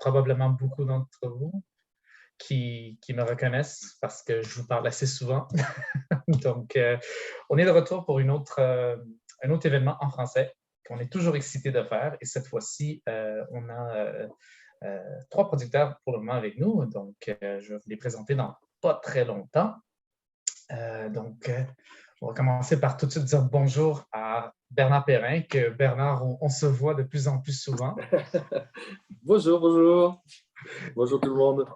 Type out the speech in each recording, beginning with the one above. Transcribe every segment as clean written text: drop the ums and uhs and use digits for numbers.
probablement beaucoup d'entre vous qui me reconnaissent parce que je vous parle assez souvent. Donc, on est de retour pour un autre événement en français qu'on est toujours excité de faire. Et cette fois-ci, on a trois producteurs pour le moment avec nous. Donc, je vais vous les présenter dans pas très longtemps. On va commencer par tout de suite dire bonjour à Bernard Perrin, que Bernard, on se voit de plus en plus souvent. Bonjour, bonjour. Bonjour tout le monde.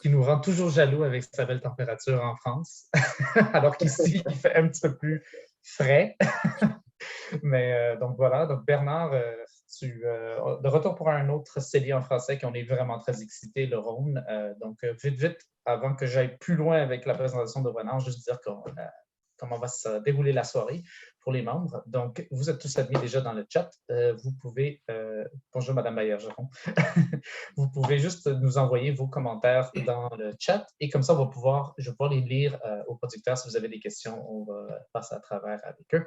Qui nous rend toujours jaloux avec sa belle température en France, alors qu'ici, il fait un petit peu plus frais. Mais donc voilà, donc Bernard, de retour pour un autre CELI en français qu'on est vraiment très excités, le Rhône. Vite, avant que j'aille plus loin avec la présentation de Bernard, juste dire comment va se dérouler la soirée pour les membres. Donc, vous êtes tous admis déjà dans le chat. Vous pouvez, bonjour Madame Bayer-Geron, vous pouvez juste nous envoyer vos commentaires dans le chat et comme ça, je vais pouvoir les lire aux producteurs. Si vous avez des questions, on va passer à travers avec eux.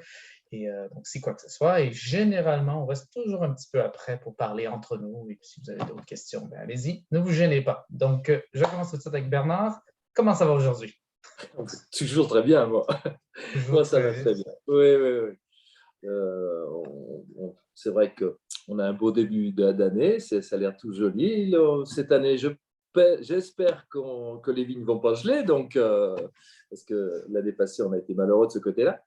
Et donc, si quoi que ce soit. Et généralement, on reste toujours un petit peu après pour parler entre nous. Et puis, si vous avez d'autres questions, bien, allez-y, ne vous gênez pas. Donc, je commence tout de suite avec Bernard. Comment ça va aujourd'hui? Toujours très bien, moi. Moi, ça va très bien. Oui. C'est vrai qu'on a un beau début d'année, ça a l'air tout joli. Cette année, j'espère que les vignes ne vont pas geler, parce que l'année passée, on a été malheureux de ce côté-là.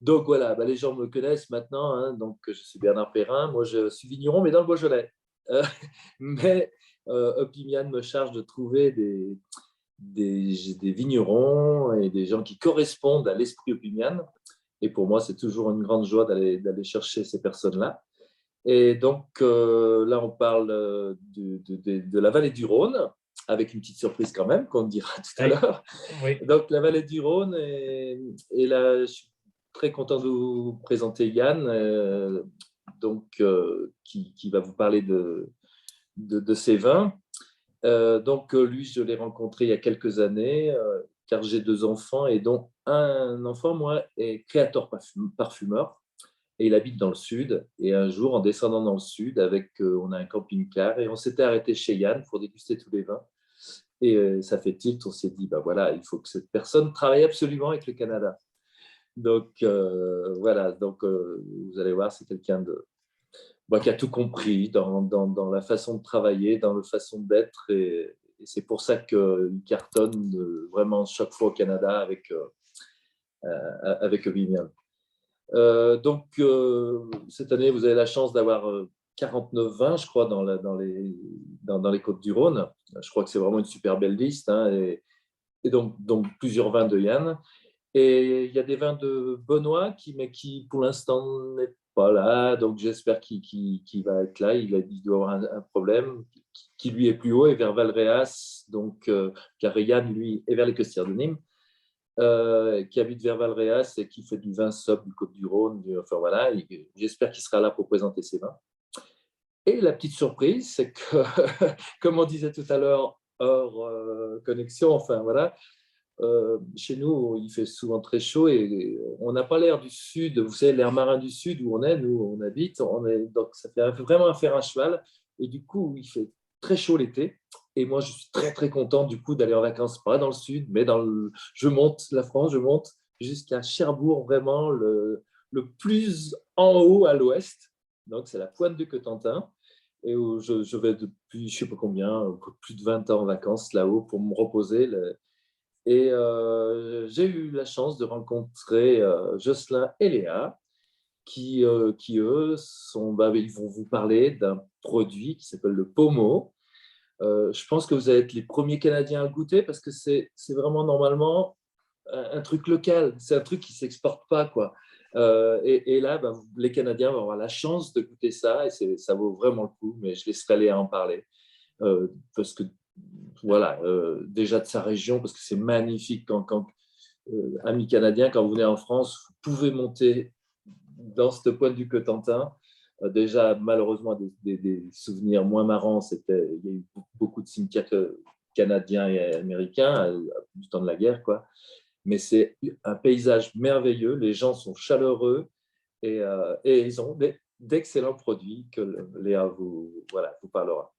Donc voilà, les gens me connaissent maintenant. Hein, donc, je suis Bernard Perrin. Moi, je suis vigneron, mais dans le Beaujolais. Mais Opimian me charge de trouver des vignerons et des gens qui correspondent à l'esprit Opimian. Et pour moi, c'est toujours une grande joie d'aller chercher ces personnes-là. Et donc, là, on parle de la vallée du Rhône, avec une petite surprise quand même, qu'on dira tout à l'heure. Oui. Donc, la vallée du Rhône, et là, je suis très content de vous présenter Yann, qui va vous parler de ses vins. Lui, je l'ai rencontré il y a quelques années, car j'ai 2 enfants, et dont un enfant, moi, est créateur parfumeur, et il habite dans le sud. Et un jour, en descendant dans le sud, on a un camping-car, et on s'était arrêté chez Yann pour déguster tous les vins. Et ça fait tilt, on s'est dit, voilà, il faut que cette personne travaille absolument avec le Canada. Donc, vous allez voir, c'est quelqu'un qui a tout compris dans la façon de travailler, dans la façon d'être. Et c'est pour ça qu'il cartonne vraiment chaque fois au Canada avec Opimian. Cette année, vous avez la chance d'avoir 49 vins, je crois, dans les Côtes-du-Rhône. Je crois que c'est vraiment une super belle liste. Hein, et donc, plusieurs vins de Yann. Et il y a des vins de Benoît qui pour l'instant, n'est pas là. Donc, j'espère qu'il va être là. Il doit avoir un problème qui lui est plus haut, et vers Valréas. Car Yann, lui, est vers les Costières de Nîmes. Qui habite vers Valréas et qui fait du vin sobre du Côte-du-Rhône. Voilà, j'espère qu'il sera là pour présenter ses vins. Et la petite surprise, c'est que, comme on disait tout à l'heure, hors connexion, chez nous, il fait souvent très chaud et on n'a pas l'air du sud. Vous savez, l'air marin du sud où on habite, donc ça fait vraiment un fer à cheval. Et du coup, il fait très chaud l'été. Et moi, je suis très, très content du coup d'aller en vacances, pas dans le sud, mais je monte la France, je monte jusqu'à Cherbourg, vraiment le plus en haut à l'ouest. Donc, c'est la pointe du Cotentin. Et où je vais depuis, je ne sais pas combien, plus de 20 ans en vacances là-haut pour me reposer. Et j'ai eu la chance de rencontrer Jocelyn et Léa, qui eux, ils vont vous parler d'un produit qui s'appelle le Pommeau. Je pense que vous allez être les premiers Canadiens à le goûter parce que c'est vraiment normalement un truc local. C'est un truc qui ne s'exporte pas, quoi. Et là, les Canadiens vont avoir la chance de goûter ça et ça vaut vraiment le coup. Mais je laisserai Léa en parler parce que, voilà, déjà de sa région, parce que c'est magnifique quand amis canadiens, quand vous venez en France, vous pouvez monter dans cette pointe du Cotentin. Déjà, malheureusement, des souvenirs moins marrants, il y a eu beaucoup de cimetières canadiens et américains du temps de la guerre, quoi. Mais c'est un paysage merveilleux, les gens sont chaleureux et ils ont d'excellents produits que Léa vous parlera.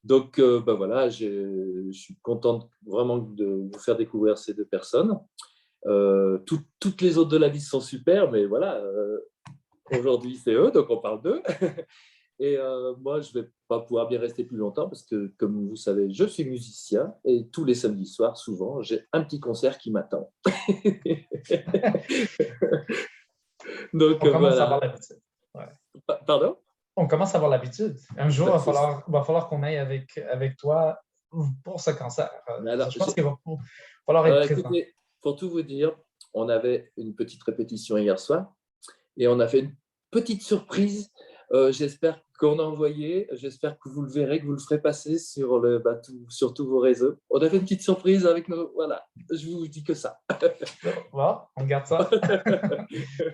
Donc, voilà, je suis content vraiment de vous faire découvrir ces deux personnes. Toutes les autres de la liste sont super, mais voilà, aujourd'hui, c'est eux, donc on parle d'eux. Et moi, je ne vais pas pouvoir bien rester plus longtemps parce que, comme vous savez, je suis musicien et tous les samedis soirs, souvent, j'ai un petit concert qui m'attend. Donc, On commence à avoir voilà. l'habitude. Ouais. Pardon? On commence à avoir l'habitude. Un jour, Ben, c'est ça. va falloir qu'on aille avec toi pour ce concert. Alors, Je pense qu'il va falloir être présent. écoutez, pour tout vous dire, on avait une petite répétition hier soir et on a fait une petite surprise. J'espère qu'on a envoyé, j'espère que vous le verrez, que vous le ferez passer sur tous vos réseaux. On a fait une petite surprise avec nos. Voilà, je vous dis que ça. Bon, on garde ça.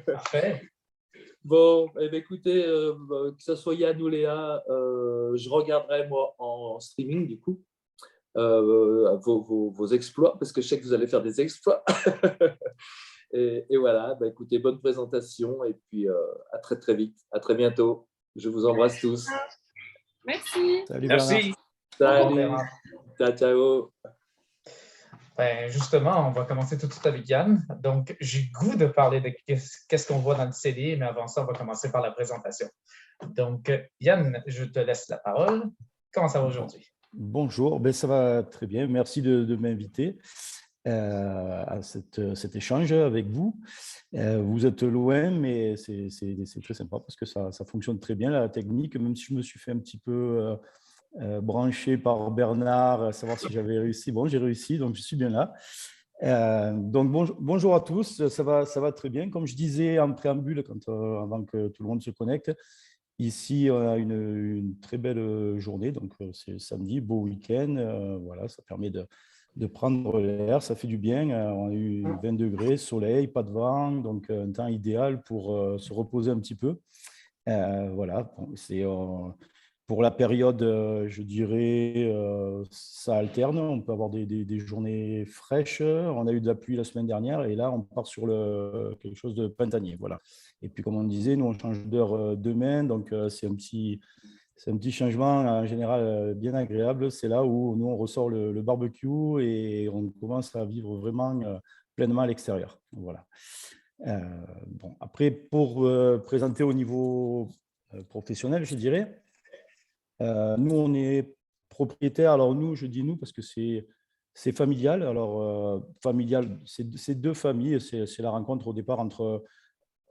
Parfait. Bon, eh bien, écoutez, que ce soit Yann ou Léa, je regarderai moi en streaming du coup vos exploits parce que je sais que vous allez faire des exploits. Et voilà, bah, écoutez, bonne présentation et puis à très très vite, à très bientôt. Je vous embrasse tous. Merci. Salut Bernard. Merci. Salut, ciao, ciao. Ben, justement, on va commencer tout de suite avec Yann. Donc, j'ai goût de parler de qu'est-ce qu'on voit dans le CD, mais avant ça, on va commencer par la présentation. Donc, Yann, je te laisse la parole. Comment ça va aujourd'hui? Bonjour, ben, ça va très bien. Merci de m'inviter à cet échange avec vous. Vous êtes loin, mais c'est très sympa parce que ça fonctionne très bien, la technique, même si je me suis fait un petit peu branché par Bernard, à savoir si j'avais réussi. Bon, j'ai réussi, donc je suis bien là. Donc bonjour à tous, ça va très bien. Comme je disais en préambule, avant que tout le monde se connecte, ici on a une très belle journée, donc c'est samedi, beau week-end. Voilà, ça permet de prendre l'air, ça fait du bien. On a eu 20 degrés, soleil, pas de vent, donc un temps idéal pour se reposer un petit peu. Voilà, bon, c'est pour la période, je dirais, ça alterne. On peut avoir des journées fraîches. On a eu de la pluie la semaine dernière et là, on part sur quelque chose de printanier. Voilà. Et puis, comme on disait, nous, on change d'heure demain. Donc, c'est un petit changement en général bien agréable. C'est là où nous, on ressort le barbecue et on commence à vivre vraiment pleinement à l'extérieur. Voilà. Bon, après, pour présenter au niveau professionnel, je dirais, nous, on est propriétaire. Alors, nous, je dis nous parce que c'est familial. Alors, familial, c'est deux familles. C'est la rencontre au départ entre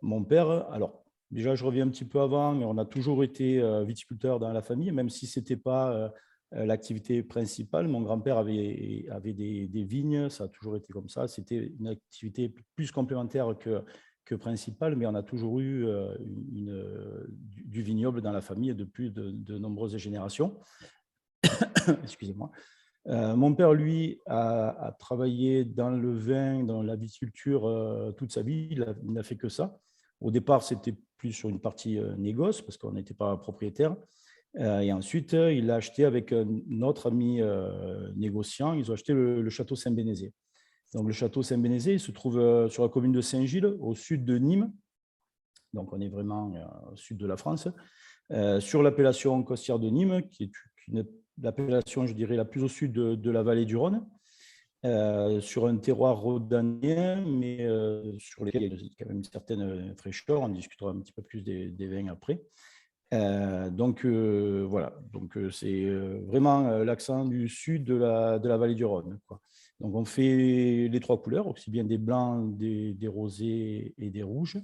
mon père. Alors, déjà, je reviens un petit peu avant, mais on a toujours été viticulteur dans la famille, même si ce n'était pas l'activité principale. Mon grand-père avait des vignes, ça a toujours été comme ça. C'était une activité plus complémentaire que principale, mais on a toujours eu du vignoble dans la famille depuis de nombreuses générations. Excusez-moi. Mon père, lui, a travaillé dans le vin, dans la viticulture toute sa vie. Il n'a fait que ça. Au départ, c'était plus sur une partie négoce parce qu'on n'était pas propriétaire. Et ensuite, il a acheté avec notre ami négociant, ils ont acheté le château Saint-Bénézé. Donc, le château Saint-Bénézé, il se trouve sur la commune de Saint-Gilles, au sud de Nîmes. Donc, on est vraiment au sud de la France. Sur l'appellation Costière de Nîmes, qui est l'appellation, je dirais, la plus au sud de la vallée du Rhône, sur un terroir rhodanien, mais sur lequel il y a quand même une certaine fraîcheur. On discutera un petit peu plus des vins après. Donc, voilà, donc c'est vraiment l'accent du sud de la vallée du Rhône, quoi. Donc, on fait les trois couleurs, aussi bien des blancs, des rosés et des rouges.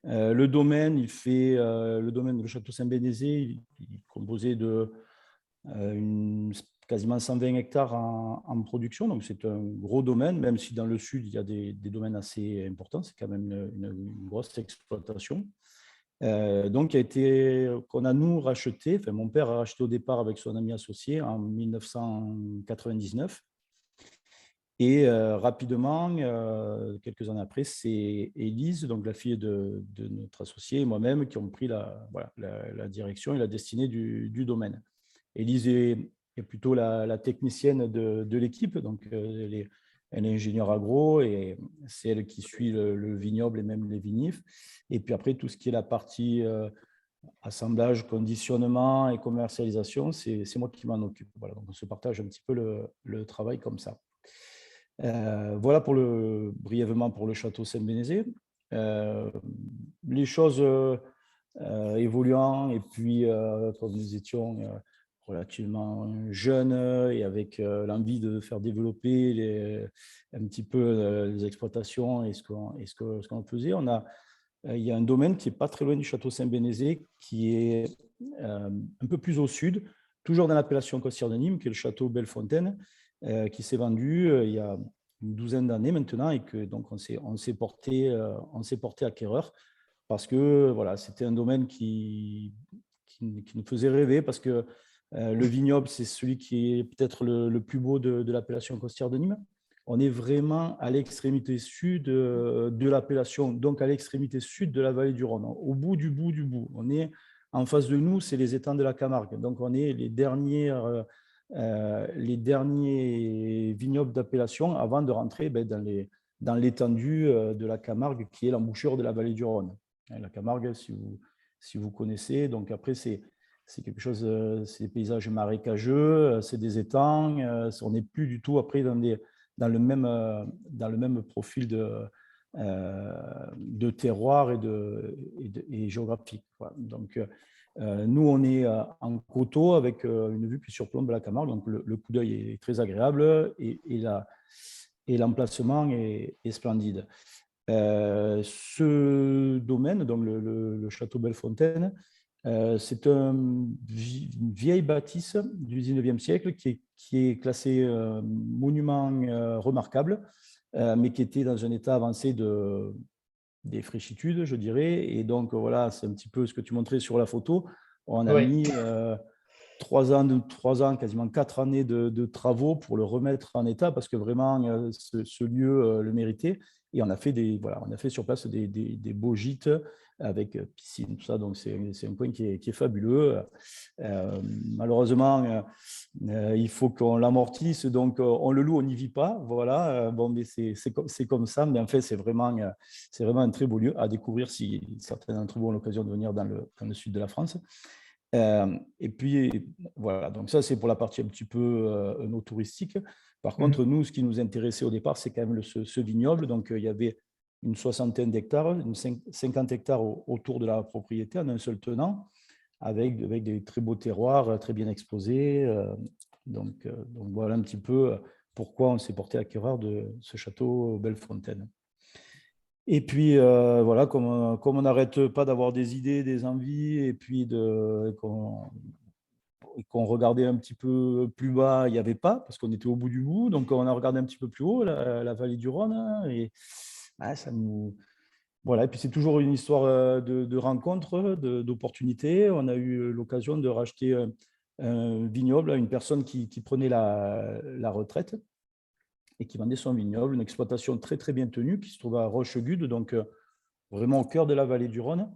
Le domaine, le domaine de Château Saint-Bénézé, il est composé de quasiment 120 hectares en production, donc c'est un gros domaine, même si dans le sud, il y a des domaines assez importants, c'est quand même une grosse exploitation. Donc, qu'on a nous racheté, enfin mon père a racheté au départ avec son ami associé en 1999. Et rapidement, quelques années après, c'est Élise, donc la fille de notre associé, et moi-même qui ont pris la direction et la destinée du domaine. Élise est plutôt la technicienne de l'équipe, donc elle est ingénieure agro et c'est elle qui suit le vignoble et même les vinifs. Et puis après, tout ce qui est la partie assemblage, conditionnement et commercialisation, c'est moi qui m'en occupe. Voilà, donc on se partage un petit peu le travail comme ça. Voilà brièvement pour le château Saint-Bénézet. Les choses évoluant, et puis comme nous étions relativement jeunes et avec l'envie de faire développer un petit peu les exploitations et ce qu'on faisait, il y a un domaine qui n'est pas très loin du château Saint-Bénézet, qui est un peu plus au sud, toujours dans l'appellation côtière de Nîmes, qui est le château Bellefontaine, qui s'est vendu il y a une douzaine d'années maintenant, et que donc on s'est porté acquéreur, parce que voilà, c'était un domaine qui nous faisait rêver, parce que le vignoble, c'est celui qui est peut-être le plus beau de l'appellation côtière de Nîmes. On est vraiment à l'extrémité sud de l'appellation, donc à l'extrémité sud de la vallée du Rhône, au bout du bout du bout. On est en face de nous, c'est les étangs de la Camargue. Donc on est les derniers vignobles d'appellation avant de rentrer dans l'étendue de la Camargue, qui est l'embouchure de la vallée du Rhône. La Camargue, si vous connaissez, donc après c'est quelque chose, c'est des paysages marécageux, c'est des étangs, on n'est plus du tout après dans le même profil de terroir et géographique. Voilà. Donc, nous, on est en coteau avec une vue qui surplombe la Camargue, donc le coup d'œil est très agréable et l'emplacement est splendide. Ce domaine, donc le château Bellefontaine, c'est une vieille bâtisse du 19e siècle qui est classée monument remarquable, mais qui était dans un état avancé de défraîchitude, je dirais. Et donc, voilà, c'est un petit peu ce que tu montrais sur la photo. On a mis 3 ans, quasiment 4 années de travaux pour le remettre en état, parce que vraiment, ce lieu le méritait. Et on a fait sur place des beaux gîtes avec piscine, tout ça. Donc, c'est un coin qui est fabuleux. Malheureusement, il faut qu'on l'amortisse. Donc, on le loue, on n'y vit pas. Voilà. Bon, mais c'est comme ça. Mais en fait, c'est vraiment un très beau lieu à découvrir si certains d'entre vous ont l'occasion de venir dans le sud de la France. Et puis, voilà. Donc, ça, c'est pour la partie un petit peu no touristique. Par contre, nous, ce qui nous intéressait au départ, c'est quand même ce vignoble. Donc, il y avait une soixantaine d'hectares, 50 hectares autour de la propriété en un seul tenant, avec des très beaux terroirs, très bien exposés. Donc, voilà un petit peu pourquoi on s'est porté acquéreur de ce château Bellefontaine. Et puis, voilà, comme on n'arrête pas d'avoir des idées, des envies, et puis qu'on regardait un petit peu plus bas, il n'y avait pas, parce qu'on était au bout du bout. Donc, on a regardé un petit peu plus haut, la vallée du Rhône. Et ça nous... Voilà, et puis c'est toujours une histoire de rencontre, d'opportunité. On a eu l'occasion de racheter un vignoble à une personne qui prenait la retraite et qui vendait son vignoble, une exploitation très, très bien tenue qui se trouve à Rochegude, donc vraiment au cœur de la vallée du Rhône,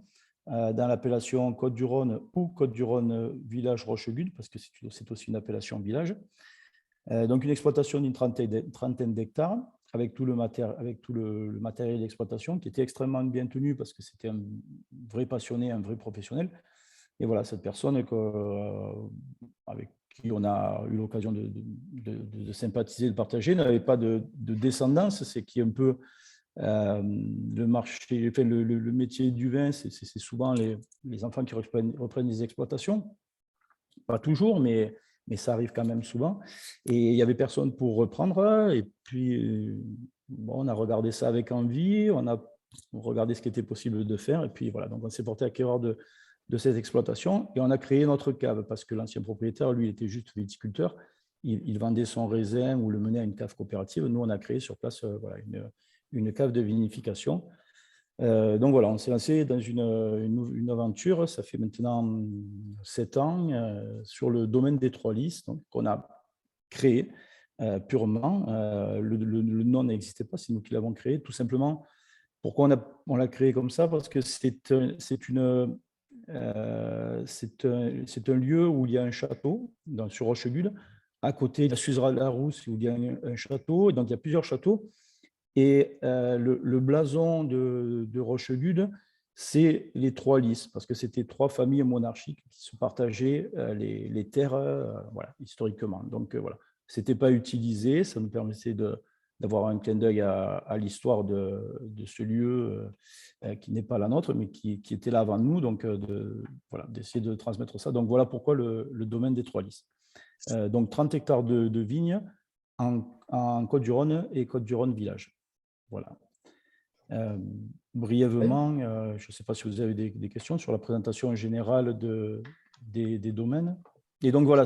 dans l'appellation Côte-du-Rhône ou Côte-du-Rhône village Rochegude, parce que c'est aussi une appellation village. Donc une exploitation d'une trentaine d'hectares, avec tout le matériel d'exploitation qui était extrêmement bien tenu, parce que c'était un vrai passionné, un vrai professionnel. Et voilà, cette personne avec qui on a eu l'occasion de sympathiser, de partager, n'avait pas de descendance. C'est qui est un peu le marché, enfin, le métier du vin, c'est souvent les enfants qui reprennent les exploitations. Pas toujours, mais ça arrive quand même souvent. Et il n'y avait personne pour reprendre. Et puis, on a regardé ça avec envie, on a regardé ce qui était possible de faire. Et puis voilà, donc on s'est porté acquéreur de cette exploitation et on a créé notre cave, parce que l'ancien propriétaire, lui, était juste viticulteur. Il vendait son raisin ou le menait à une cave coopérative. Nous, on a créé sur place une cave de vinification. Donc voilà, on s'est lancé dans une aventure. Ça fait maintenant 7 ans sur le domaine des Trois Lys, qu'on a créé purement. Le nom n'existait pas, c'est nous qui l'avons créé. Tout simplement, pourquoi on l'a créé comme ça? Parce que c'est un lieu où il y a un château sur Rochegude. À côté, il y a Suzerain-la-Rousse, où il y a un château. Et donc, il y a plusieurs châteaux. Et le blason de Rochegude, c'est les 3 lys, parce que c'était 3 familles monarchiques qui se partageaient les terres voilà, historiquement. Donc voilà, ce n'était pas utilisé, ça nous permettait d'avoir un clin d'œil à l'histoire de ce lieu qui n'est pas la nôtre, mais qui était là avant nous, donc voilà, d'essayer de transmettre ça. Donc voilà pourquoi le domaine des 3 lys. Donc 30 hectares de vignes en Côtes-du-Rhône et Côtes-du-Rhône village. Voilà. Brièvement, je ne sais pas si vous avez des questions sur la présentation générale des domaines. Et donc voilà,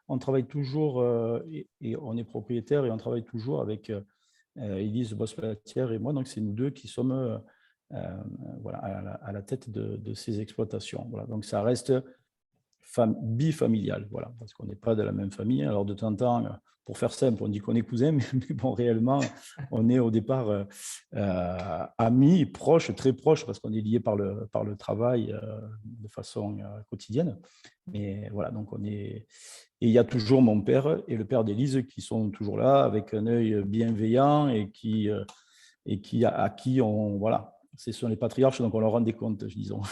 on travaille toujours et on est propriétaire et on travaille toujours avec Élise Bosse-Platière et moi. Donc c'est nous deux qui sommes voilà, à la tête de ces exploitations. Voilà. Donc ça reste bifamilial, voilà, parce qu'on n'est pas de la même famille. Alors de temps en temps, pour faire simple, on dit qu'on est cousins, mais bon, réellement, on est au départ amis, proches, très proches, parce qu'on est liés par le travail de façon quotidienne. Mais voilà, donc on est... Et il y a toujours mon père et le père d'Élise qui sont toujours là, avec un œil bienveillant et à qui on... Voilà, ce sont les patriarches, donc on leur rend des comptes, disons.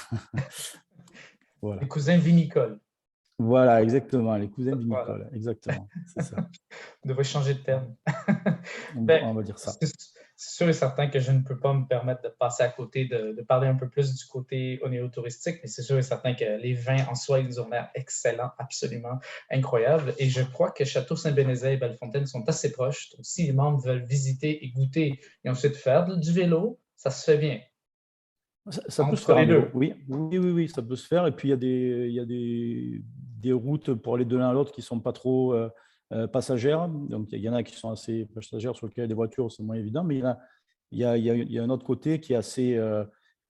Voilà. Les cousins vinicoles. Voilà, exactement, les cousins Voilà. vinicoles, exactement, c'est ça. On devrait changer de terme. On va dire ça. C'est sûr et certain que je ne peux pas me permettre de passer à côté, de parler un peu plus du côté onéotouristique, mais c'est sûr et certain que les vins en soi, ils ont l'air excellents, absolument incroyables. Et je crois que Château-Saint-Bénézet et Bellefontaine sont assez proches. Donc, si les membres veulent visiter et goûter et ensuite faire du vélo, ça se fait bien. Ça peut se faire en vélo, oui, ça peut se faire. Et puis, il y a des routes pour aller de l'un à l'autre qui ne sont pas trop passagères. Donc, il y en a qui sont assez passagères sur lesquelles les voitures, c'est moins évident. Mais il y a un autre côté qui est assez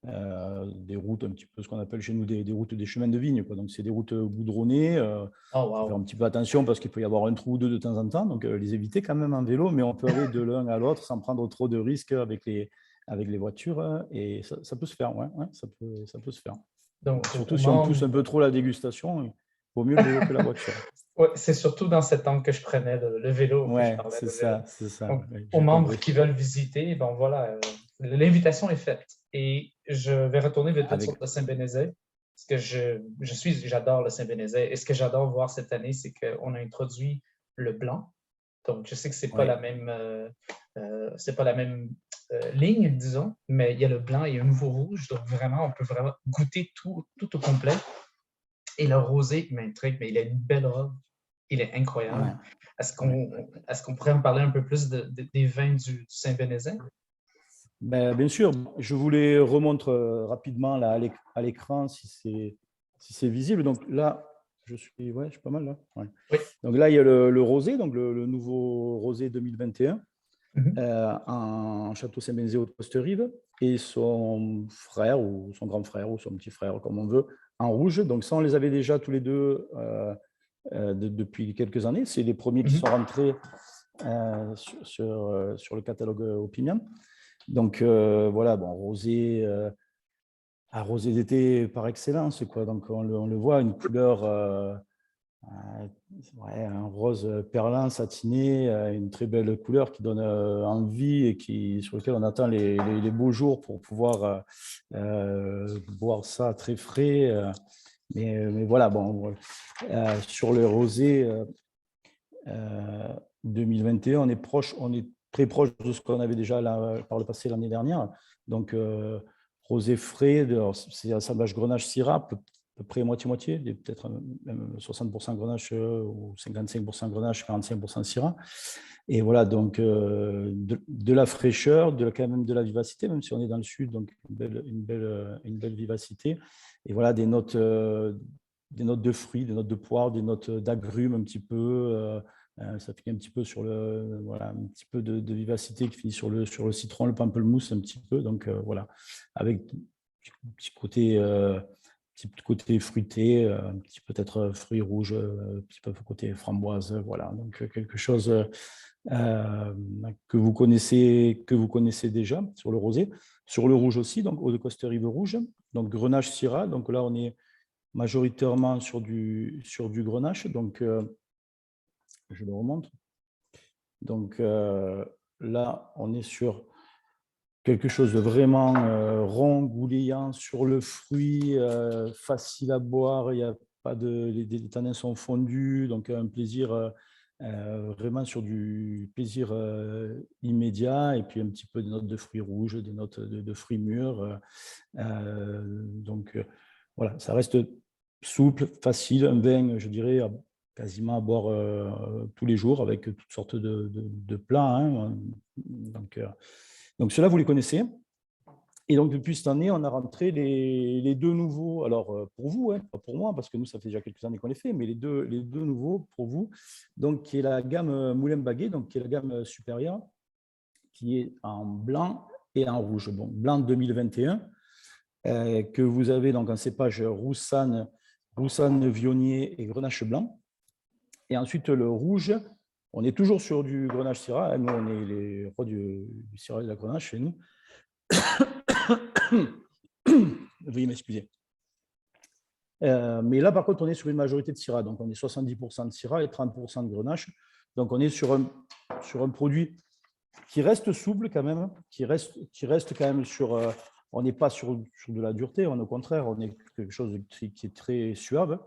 des routes, un petit peu ce qu'on appelle chez nous des routes, des chemins de vigne, quoi. Donc, c'est des routes goudronnées. Oh, faut faire wow. un petit peu attention parce qu'il peut y avoir un trou ou deux de temps en temps. Donc, les éviter quand même en vélo, mais on peut aller de l'un à l'autre sans prendre trop de risques avec les voitures, et ça peut se faire, ouais, ça peut se faire. Donc, surtout si on pousse un peu trop la dégustation, il vaut mieux le vélo que la voiture. Ouais, c'est surtout dans cet angle que je prenais le vélo, que je Ouais, parlais. c'est ça. Donc, Ouais, aux membres compris. qui veulent visiter, bon voilà, l'invitation est faite. Et je vais retourner vite Avec... sur le Saint-Bénézet, parce que j'adore le Saint-Bénézet. Et ce que j'adore voir cette année, c'est qu'on a introduit le blanc. Donc, je sais que c'est pas la même, ligne, disons, mais il y a le blanc et un nouveau rouge. Donc, vraiment, on peut vraiment goûter tout au complet. Et le rosé m'intrigue, mais il a une belle robe. Il est incroyable. Ouais. Est-ce qu'on pourrait me parler un peu plus des vins du Saint-Bénézet? Ben, bien sûr, je vous les remontre rapidement là, à l'écran si c'est visible. Donc là, je suis pas mal là. Ouais. Oui. Donc là, il y a le rosé, donc le nouveau rosé 2021. En Château Saint-Bénézet aux Coste-Rive et son frère ou son grand frère ou son petit frère, comme on veut, en rouge. Donc ça, on les avait déjà tous les deux depuis quelques années. C'est les premiers qui sont rentrés sur le catalogue Opinion. Donc voilà, bon, rosé, rosé d'été par excellence, quoi. Donc on le voit, une couleur... un rose perlin, satiné, une très belle couleur qui donne envie et sur lequel on attend les beaux jours pour pouvoir boire ça très frais. Mais voilà, bon, sur le rosé 2021, on est très proche de ce qu'on avait déjà par le passé l'année dernière. Donc, rosé frais, c'est assemblage Grenache-Syrah, à peu près moitié-moitié, peut-être même 60% Grenache ou 55% Grenache, 45% Syrah. Et voilà, donc de la fraîcheur, quand même de la vivacité, même si on est dans le sud, donc une belle vivacité. Et voilà, des notes de fruits, des notes de poire, des notes d'agrumes un petit peu. Ça finit un petit peu sur un petit peu de vivacité qui finit sur le citron, le pamplemousse un petit peu. Donc voilà, avec un petit côté fruité, un petit peut-être fruits rouges, un petit peu côté framboise, voilà. Donc quelque chose que vous connaissez déjà sur le rosé, sur le rouge aussi, donc eau de Coste-Rive rouge, donc Grenache Syrah. Donc là on est majoritairement sur du Grenache, donc je le remonte. Donc là on est sur quelque chose de vraiment rond, goulayant sur le fruit, facile à boire. Il y a pas les tanins sont fondus, donc un plaisir vraiment sur du plaisir immédiat, et puis un petit peu des notes de fruits rouges, des notes de fruits mûrs. Donc voilà, ça reste souple, facile, un vin, je dirais, quasiment à boire tous les jours avec toutes sortes de plats. Hein. Donc ceux-là, vous les connaissez. Et donc, depuis cette année, on a rentré les deux nouveaux. Alors, pour vous, hein, pas pour moi, parce que nous, ça fait déjà quelques années qu'on les fait, mais les deux nouveaux pour vous, donc, qui est la gamme Moulin Baguet, donc qui est la gamme supérieure, qui est en blanc et en rouge. Bon, blanc 2021, que vous avez donc en cépage Roussanne, Vionnier et Grenache blanc. Et ensuite, le rouge, on est toujours sur du Grenache Syrah. Nous, on est les rois du Syrah et de la Grenache chez nous. Veuillez m'excuser. Mais là, par contre, on est sur une majorité de Syrah. Donc, on est 70% de Syrah et 30% de Grenache. Donc, on est sur un produit qui reste souple quand même, qui reste quand même sur... on n'est pas sur de la dureté, au contraire, on est quelque chose qui est très suave,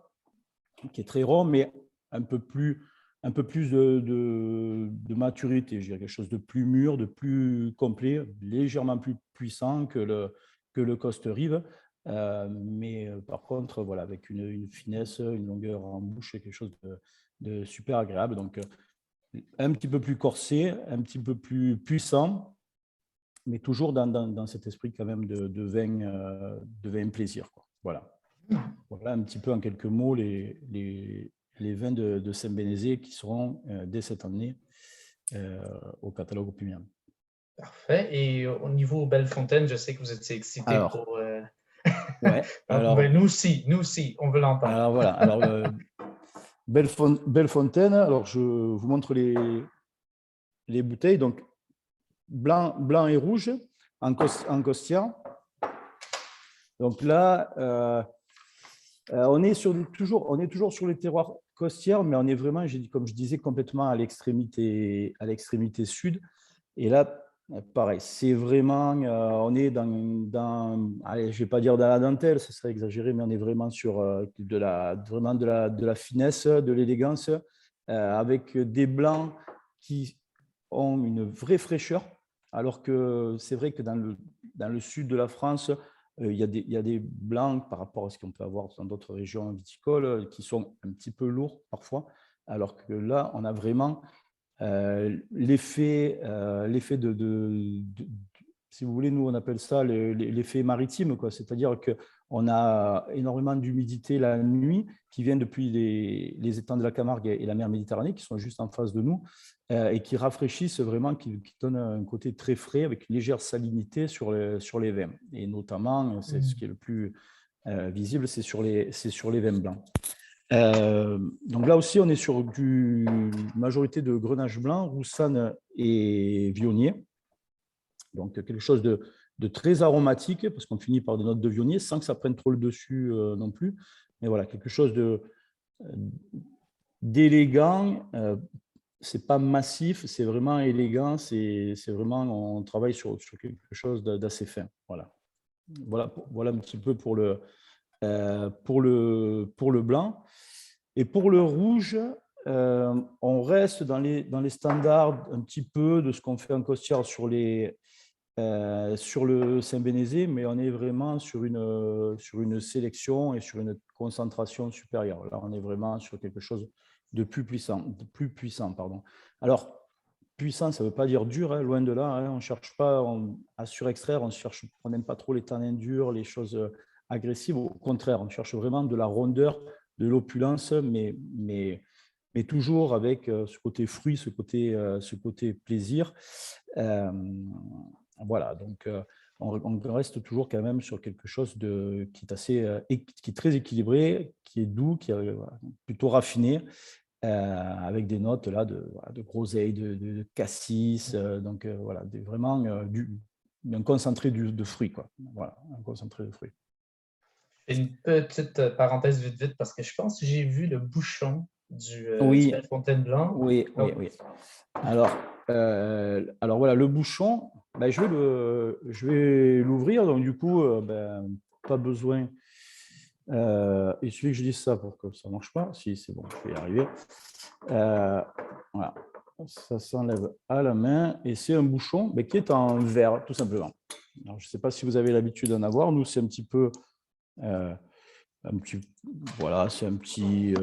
qui est très rond, mais un peu plus de maturité, je dirais, quelque chose de plus mûr, de plus complet, légèrement plus puissant que le Coste Rive. Mais par contre, voilà, avec une finesse, une longueur en bouche, quelque chose de super agréable. Donc, un petit peu plus corsé, un petit peu plus puissant, mais toujours dans cet esprit quand même de vin plaisir, quoi. Voilà. Voilà un petit peu en quelques mots les vins de Saint-Bénézet qui seront dès cette année au catalogue Opimium. Parfait. Et au niveau Bellefontaine, je sais que vous êtes excité pour... Ouais, alors, nous aussi, on veut l'entendre. Alors voilà, alors Bellefontaine, alors je vous montre les bouteilles, donc blanc et rouge en Costia. Donc là, on est toujours sur les terroirs costières, mais on est vraiment, comme je disais, complètement à l'extrémité sud. Et là, pareil, c'est vraiment, on est allez, je ne vais pas dire dans la dentelle, ce serait exagéré, mais on est vraiment sur de la finesse, de l'élégance, avec des blancs qui ont une vraie fraîcheur, alors que c'est vrai que dans le sud de la France, il y a des blancs par rapport à ce qu'on peut avoir dans d'autres régions viticoles qui sont un petit peu lourds parfois, alors que là, on a vraiment l'effet si vous voulez, nous on appelle ça l'effet maritime, quoi. C'est-à-dire qu'on a énormément d'humidité la nuit qui vient depuis les étangs de la Camargue et la mer Méditerranée qui sont juste en face de nous et qui rafraîchissent vraiment, qui donnent un côté très frais avec une légère salinité sur les vins. Et notamment, c'est ce qui est le plus visible, c'est sur les vins blancs. Donc là aussi, on est sur une majorité de Grenache blanc, Roussanne et Vionnier. Donc quelque chose de très aromatique, parce qu'on finit par des notes de Vionnier, sans que ça prenne trop le dessus non plus. Mais voilà, quelque chose d'élégant. C'est pas massif, c'est vraiment élégant. C'est vraiment, on travaille sur quelque chose d'assez fin. Voilà un petit peu pour le blanc. Et pour le rouge, on reste dans les standards un petit peu de ce qu'on fait en Costière sur le Saint-Bénézet, mais on est vraiment sur une sélection et sur une concentration supérieure. Là, on est vraiment sur quelque chose de plus puissant. Alors, puissant, ça ne veut pas dire dur, hein, loin de là. Hein, on ne cherche pas à surextraire, on n'aime pas trop les tanins durs, les choses agressives. Au contraire, on cherche vraiment de la rondeur, de l'opulence, mais toujours avec ce côté fruit, ce côté plaisir. Voilà, donc on reste toujours quand même sur quelque chose qui est très équilibré, qui est doux, qui est plutôt raffiné, avec des notes là de groseille, de cassis, donc voilà, vraiment un concentré de fruits, quoi. Voilà, un concentré de fruits. Une petite parenthèse vite, parce que je pense que j'ai vu le bouchon du Bellefontaine blanc. Oui. Alors voilà, le bouchon, Ben, je vais l'ouvrir. Donc, du coup, pas besoin. Il suffit que je dise ça pour que ça ne marche pas. Si, c'est bon, je vais y arriver. Voilà. Ça s'enlève à la main et c'est un bouchon qui est en verre, tout simplement. Alors, je ne sais pas si vous avez l'habitude d'en avoir. Nous, c'est un petit peu voilà, c'est un petit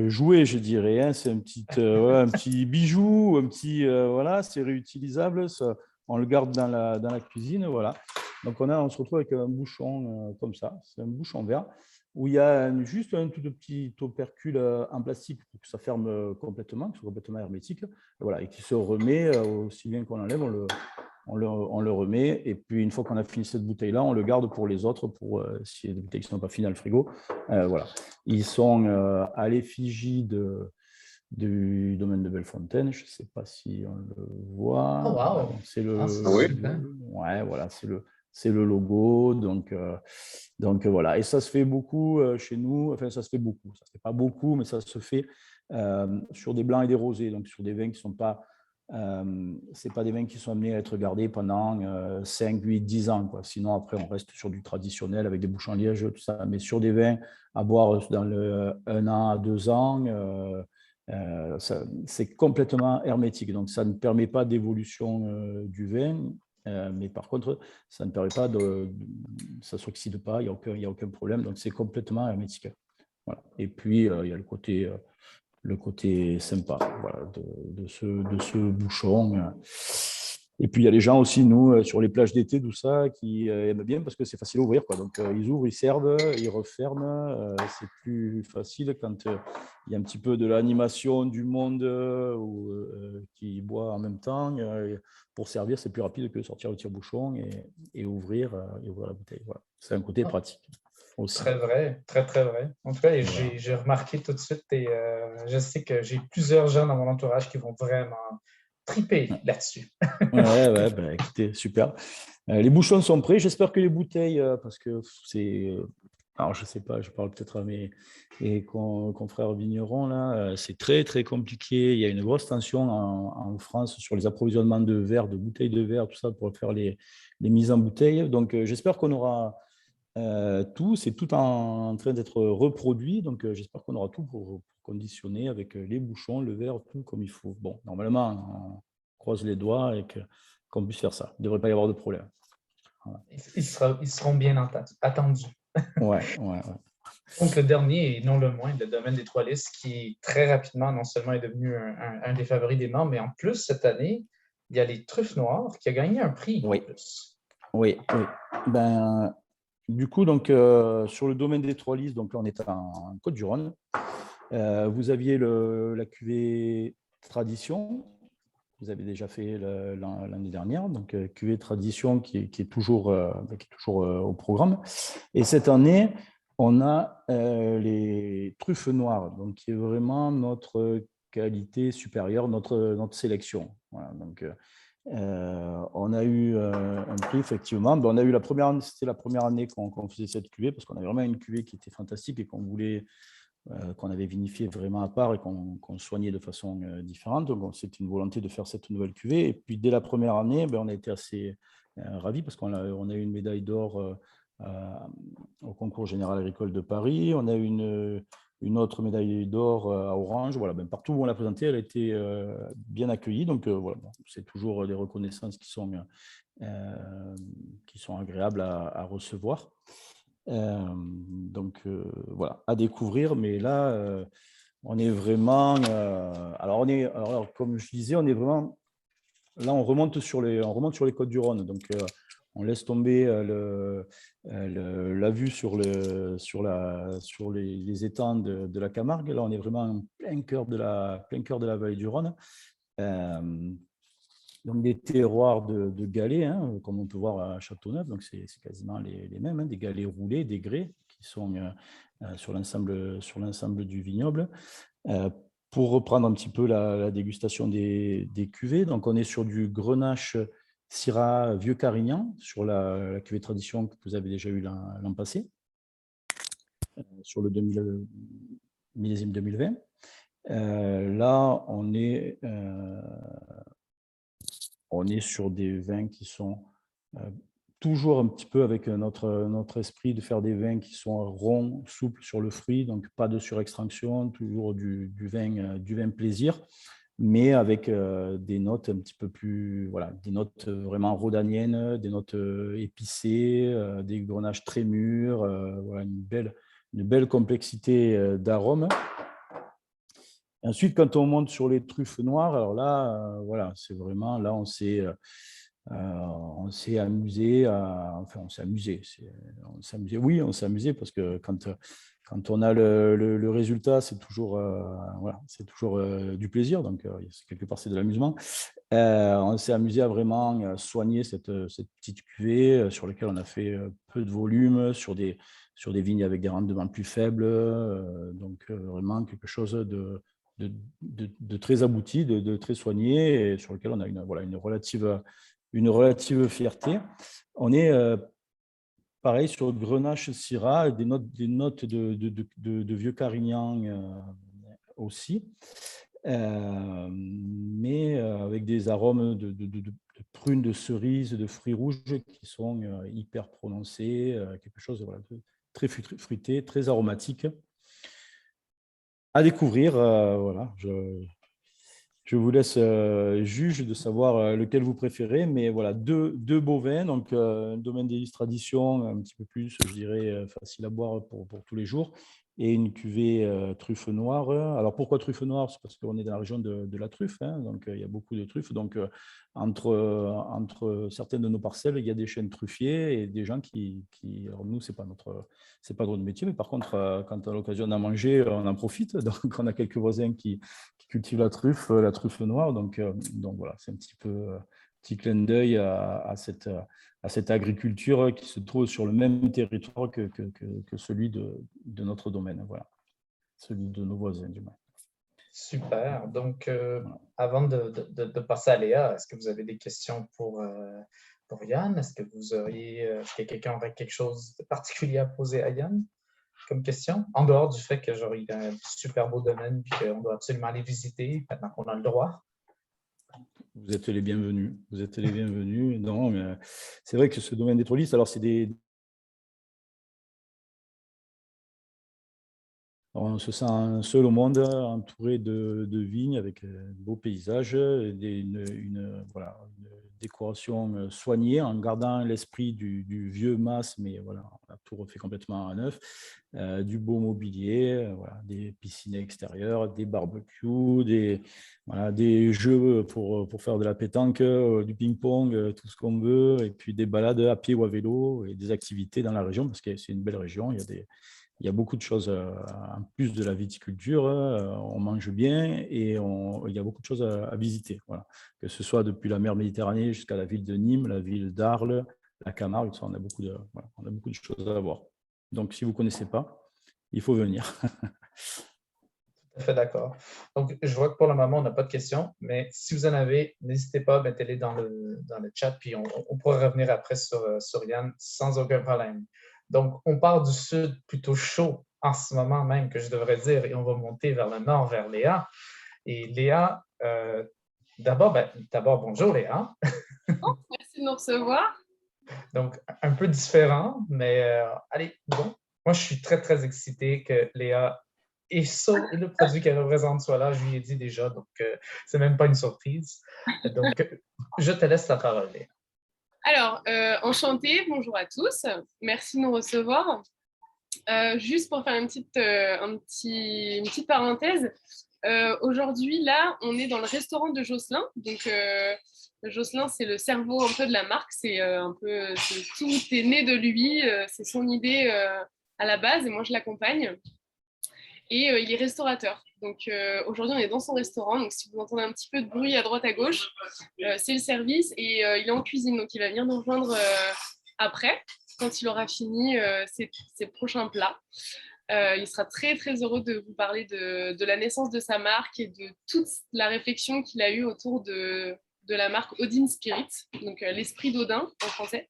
jouet, je dirais. Hein. C'est un petit bijou, voilà, c'est réutilisable. Ça, on le garde dans la cuisine, voilà. Donc on se retrouve avec un bouchon comme ça. C'est un bouchon vert où il y a juste un tout petit opercule en plastique pour que ça ferme complètement, que ce soit complètement hermétique. Et voilà, et qui se remet aussi bien qu'on l'enlève, on le remet. Et puis, une fois qu'on a fini cette bouteille-là, on le garde pour les autres, pour s'il y a des bouteilles qui ne sont pas finies dans le frigo. Voilà. Ils sont à l'effigie du domaine de Bellefontaine. Je ne sais pas si on le voit. Oh, wow! C'est le, Ouais, voilà, c'est le logo. Donc voilà. Et ça se fait beaucoup chez nous. Enfin, ça se fait beaucoup. Ça ne se fait pas beaucoup, mais ça se fait sur des blancs et des rosés. Donc, sur des vins qui ne sont pas c'est pas des vins qui sont amenés à être gardés pendant 5, 8, 10 ans. Quoi. Sinon, après, on reste sur du traditionnel avec des bouchons en liège, tout ça. Mais sur des vins à boire dans le 1 an à 2 ans, c'est complètement hermétique. Donc, ça ne permet pas d'évolution du vin. Mais par contre, ça ne permet pas ça ne s'oxyde pas, il n'y a aucun problème. Donc, c'est complètement hermétique. Voilà. Et puis, il y a le côté sympa voilà, de ce bouchon. Et puis, il y a les gens aussi, nous, sur les plages d'été, tout ça, qui aiment bien parce que c'est facile à ouvrir. Quoi. Donc, ils ouvrent, ils servent, ils referment. C'est plus facile quand il y a un petit peu de l'animation du monde qui boit en même temps. Pour servir, c'est plus rapide que de sortir le tire-bouchon et ouvrir la bouteille. Voilà. C'est un côté pratique. Aussi. Très vrai, très, très vrai. En tout cas, voilà. J'ai remarqué tout de suite et je sais que j'ai plusieurs gens dans mon entourage qui vont vraiment triper là-dessus. Ouais, écoutez, super. Les bouchons sont prêts. J'espère que les bouteilles, parce que c'est. Alors, je ne sais pas, je parle peut-être à mes confrères vignerons, là. C'est très, très compliqué. Il y a une grosse tension en France sur les approvisionnements de verre, de bouteilles de verre, tout ça, pour faire les mises en bouteille. Donc, j'espère qu'on aura tout. C'est tout en train d'être reproduit. Donc, j'espère qu'on aura tout pour conditionner avec les bouchons, le verre, tout comme il faut. Bon, normalement, on croise les doigts et qu'on puisse faire ça. Il ne devrait pas y avoir de problème. Voilà. Ils seront bien attendus. Ouais. Donc, le dernier, et non le moins, le domaine des Trois Lys, qui très rapidement, non seulement est devenu un des favoris des membres, mais en plus, cette année, il y a les Truffes Noires qui a gagné un prix. Oui. En plus. Oui. Du coup, donc, sur le domaine des Trois Lys, donc là, on est en Côte-du-Rhône. Vous aviez la cuvée Tradition. Vous avez déjà fait l'année dernière, donc cuvée Tradition qui est toujours au programme. Et cette année, on a les truffes noires, donc qui est vraiment notre qualité supérieure, notre sélection. Voilà, donc, on a eu un prix, effectivement. On a eu c'était la première année qu'on faisait cette cuvée, parce qu'on avait vraiment une cuvée qui était fantastique et qu'on avait vinifié vraiment à part et qu'on soignait de façon différente. Donc, c'était une volonté de faire cette nouvelle cuvée. Et puis, dès la première année, on a été assez ravis parce qu'on a eu une médaille d'or au concours général agricole de Paris. On a eu une autre médaille d'or à Orange. Voilà, partout où on l'a présentée, elle a été bien accueillie. Donc, voilà, c'est toujours des reconnaissances qui sont agréables à recevoir. Donc voilà, à découvrir, mais là, on est vraiment. Alors, comme je disais, on est vraiment. Là, on remonte sur les Côtes-du-Rhône. Donc, on laisse tomber la vue sur les étangs de la Camargue. Là, on est vraiment en plein cœur de la vallée du Rhône. Donc, des terroirs de galets, hein, comme on peut voir à Châteauneuf. Donc, c'est quasiment les mêmes, hein, des galets roulés, des grès qui sont sur l'ensemble du vignoble. Pour reprendre un petit peu la dégustation des cuvées, donc on est sur du Grenache Syrah Vieux Carignan, sur la cuvée Tradition que vous avez déjà eu l'an passé, sur le millésime 2020. Là, on est on est sur des vins qui sont toujours un petit peu avec notre esprit de faire des vins qui sont ronds, souples sur le fruit, donc pas de surextraction, toujours du vin plaisir, mais avec des notes un petit peu plus, voilà, des notes vraiment rhodaniennes, des notes épicées, des grenaches très mûrs, voilà, une belle complexité d'arômes. Ensuite, quand on monte sur les truffes noires, alors là, voilà, c'est vraiment, là, on s'est amusé, enfin, on s'est amusé, oui, on s'est amusé parce que quand on a le résultat, c'est toujours, voilà, c'est toujours du plaisir, donc quelque part, c'est de l'amusement. On s'est amusé à vraiment soigner cette petite cuvée sur laquelle on a fait peu de volume, sur des vignes avec des rendements plus faibles, donc vraiment quelque chose de très abouti, de très soigné, et sur lequel on a voilà, une relative fierté. On est pareil sur Grenache Syrah, des notes de vieux Carignan aussi, mais avec des arômes de prunes, de cerises, de fruits rouges qui sont hyper prononcés, quelque chose, voilà, de très fruité, très aromatique. À découvrir, voilà. Je vous laisse juge de savoir lequel vous préférez, mais voilà, deux beaux vins, donc un domaine des traditions un petit peu plus, je dirais, facile à boire pour tous les jours, et une cuvée truffe noire. Alors pourquoi truffe noire? C'est parce qu'on est dans la région de la truffe, hein, donc il y a beaucoup de truffes. Donc entre certaines de nos parcelles, il y a des chênes truffiers et des gens alors nous, c'est pas notre métier, mais par contre, quand on a l'occasion d'en manger, on en profite. Donc on a quelques voisins qui cultivent la truffe noire. Donc voilà, c'est un petit clin d'œil à cette agriculture qui se trouve sur le même territoire que celui de notre domaine, voilà, celui de nos voisins du moins. Super. Donc, Voilà. avant de passer à Léa, est-ce que vous avez des questions pour Yann? Est-ce que quelqu'un aurait quelque chose de particulier à poser à Yann comme question? En dehors du fait que genre, il a un super beau domaine et qu'on doit absolument aller visiter maintenant qu'on a le droit. Vous êtes les bienvenus. Vous êtes les bienvenus. Non, mais c'est vrai que ce domaine des Trollis, alors c'est on se sent seul au monde, entouré de vignes avec de beaux paysages, voilà, une décoration soignée en gardant l'esprit du vieux mas, mais voilà, on a tout refait complètement à neuf. Du beau mobilier, voilà, des piscines extérieures, des barbecues, des jeux pour faire de la pétanque, du ping-pong, tout ce qu'on veut, et puis des balades à pied ou à vélo et des activités dans la région parce que c'est une belle région. Il y a beaucoup de choses en plus de la viticulture. On mange bien et il y a beaucoup de choses à visiter. Voilà. Que ce soit depuis la mer Méditerranée jusqu'à la ville de Nîmes, la ville d'Arles, la Camargue, on a beaucoup de choses à voir. Donc, si vous ne connaissez pas, il faut venir. Tout à fait d'accord. Donc, je vois que pour le moment, on n'a pas de questions, mais si vous en avez, n'hésitez pas, mettez-les dans le chat, puis on pourra revenir après sur Yann sans aucun problème. Donc, on part du sud plutôt chaud en ce moment même, que je devrais dire, et on va monter vers le nord, vers Léa. Et Léa, d'abord, bonjour Léa. Merci de nous recevoir. Donc, un peu différent, mais allez, bon. Moi, je suis très, très excité que Léa et le produit qu'elle représente soit là. Je lui ai dit déjà, donc c'est même pas une surprise. Donc, je te laisse la parole, Léa. Alors, enchantée, bonjour à tous. Merci de nous recevoir. Juste pour faire une petite parenthèse, aujourd'hui, là, on est dans le restaurant de Jocelyn. Donc, Jocelyn, c'est le cerveau un peu de la marque. Tout est né de lui. C'est son idée à la base et moi, je l'accompagne. Et il est restaurateur. Donc aujourd'hui, on est dans son restaurant. Donc si vous entendez un petit peu de bruit à droite, à gauche, c'est le service. Et il est en cuisine. Donc il va venir nous rejoindre après, quand il aura fini ses prochains plats. Il sera très, très heureux de vous parler de la naissance de sa marque et de toute la réflexion qu'il a eue autour de la marque Odin Spirit, donc l'esprit d'Odin en français,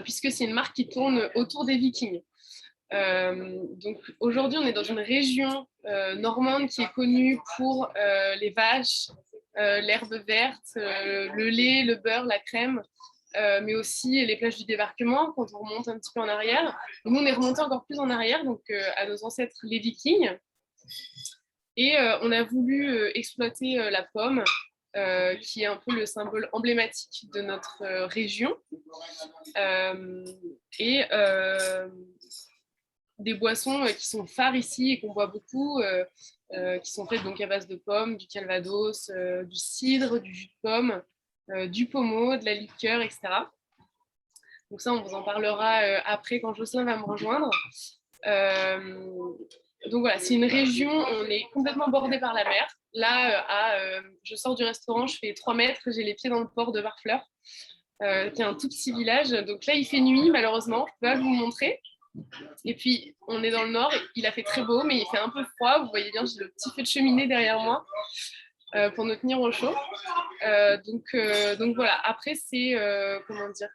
puisque c'est une marque qui tourne autour des Vikings. Donc aujourd'hui, on est dans une région normande qui est connue pour les vaches l'herbe verte, le lait, le beurre, la crème, mais aussi les plages du débarquement quand on remonte un petit peu en arrière. Nous, on est remonté encore plus en arrière, donc à nos ancêtres, les Vikings. Et on a voulu exploiter la pomme, qui est un peu le symbole emblématique de notre région. Et des boissons qui sont phares ici et qu'on boit beaucoup, qui sont faites donc à base de pommes, du calvados, du cidre, du jus de pomme, du pommeau, de la liqueur, etc. Donc ça, on vous en parlera après quand Jocelyn va me rejoindre. Donc voilà, c'est une région, on est complètement bordé par la mer. Là, je sors du restaurant, je fais 3 mètres, j'ai les pieds dans le port de Barfleur, qui est un tout petit village. Donc là, il fait nuit, malheureusement, je ne peux pas vous montrer. Et puis, on est dans le nord, il a fait très beau, mais il fait un peu froid. Vous voyez bien, j'ai le petit feu de cheminée derrière moi pour nous tenir au chaud. Donc voilà, après, c'est, comment dire,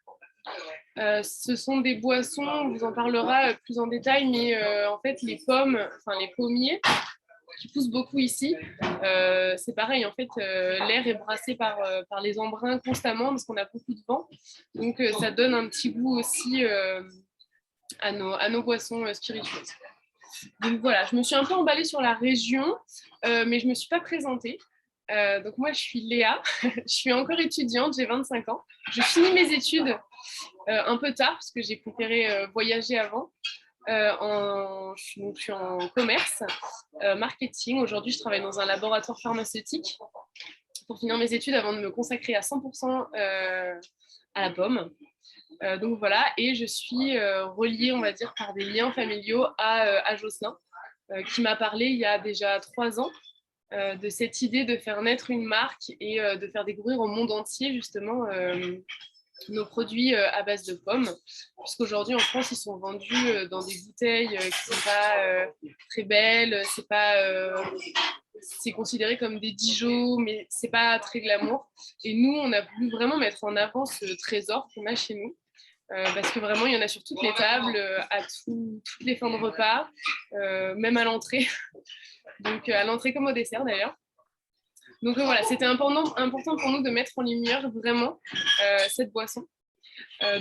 ce sont des boissons, on vous en parlera plus en détail, mais en fait, les pommes, enfin les pommiers, qui poussent beaucoup ici, c'est pareil, en fait, l'air est brassé par les embruns constamment parce qu'on a beaucoup de vent. Donc, ça donne un petit goût aussi à nos boissons spiritueuses. Donc voilà, je me suis un peu emballée sur la région, mais je ne me suis pas présentée. Donc moi, je suis Léa, je suis encore étudiante, j'ai 25 ans. Je finis mes études un peu tard parce que j'ai préféré voyager avant. Je suis en commerce, marketing. Aujourd'hui, je travaille dans un laboratoire pharmaceutique pour finir mes études avant de me consacrer à 100% à la pomme. Donc voilà, et je suis reliée, on va dire, par des liens familiaux à Jocelyn, qui m'a parlé il y a déjà 3 ans de cette idée de faire naître une marque et de faire découvrir au monde entier justement nos produits à base de pommes, puisqu'aujourd'hui en France ils sont vendus dans des bouteilles qui ne sont pas très belles, c'est considéré comme des Dijon, mais c'est pas très glamour. Et nous, on a voulu vraiment mettre en avant ce trésor qu'on a chez nous. Parce que vraiment, il y en a sur toutes les tables, à toutes les fins de repas, même à l'entrée. Donc, à l'entrée comme au dessert d'ailleurs. Donc voilà, c'était important pour nous de mettre en lumière vraiment cette boisson.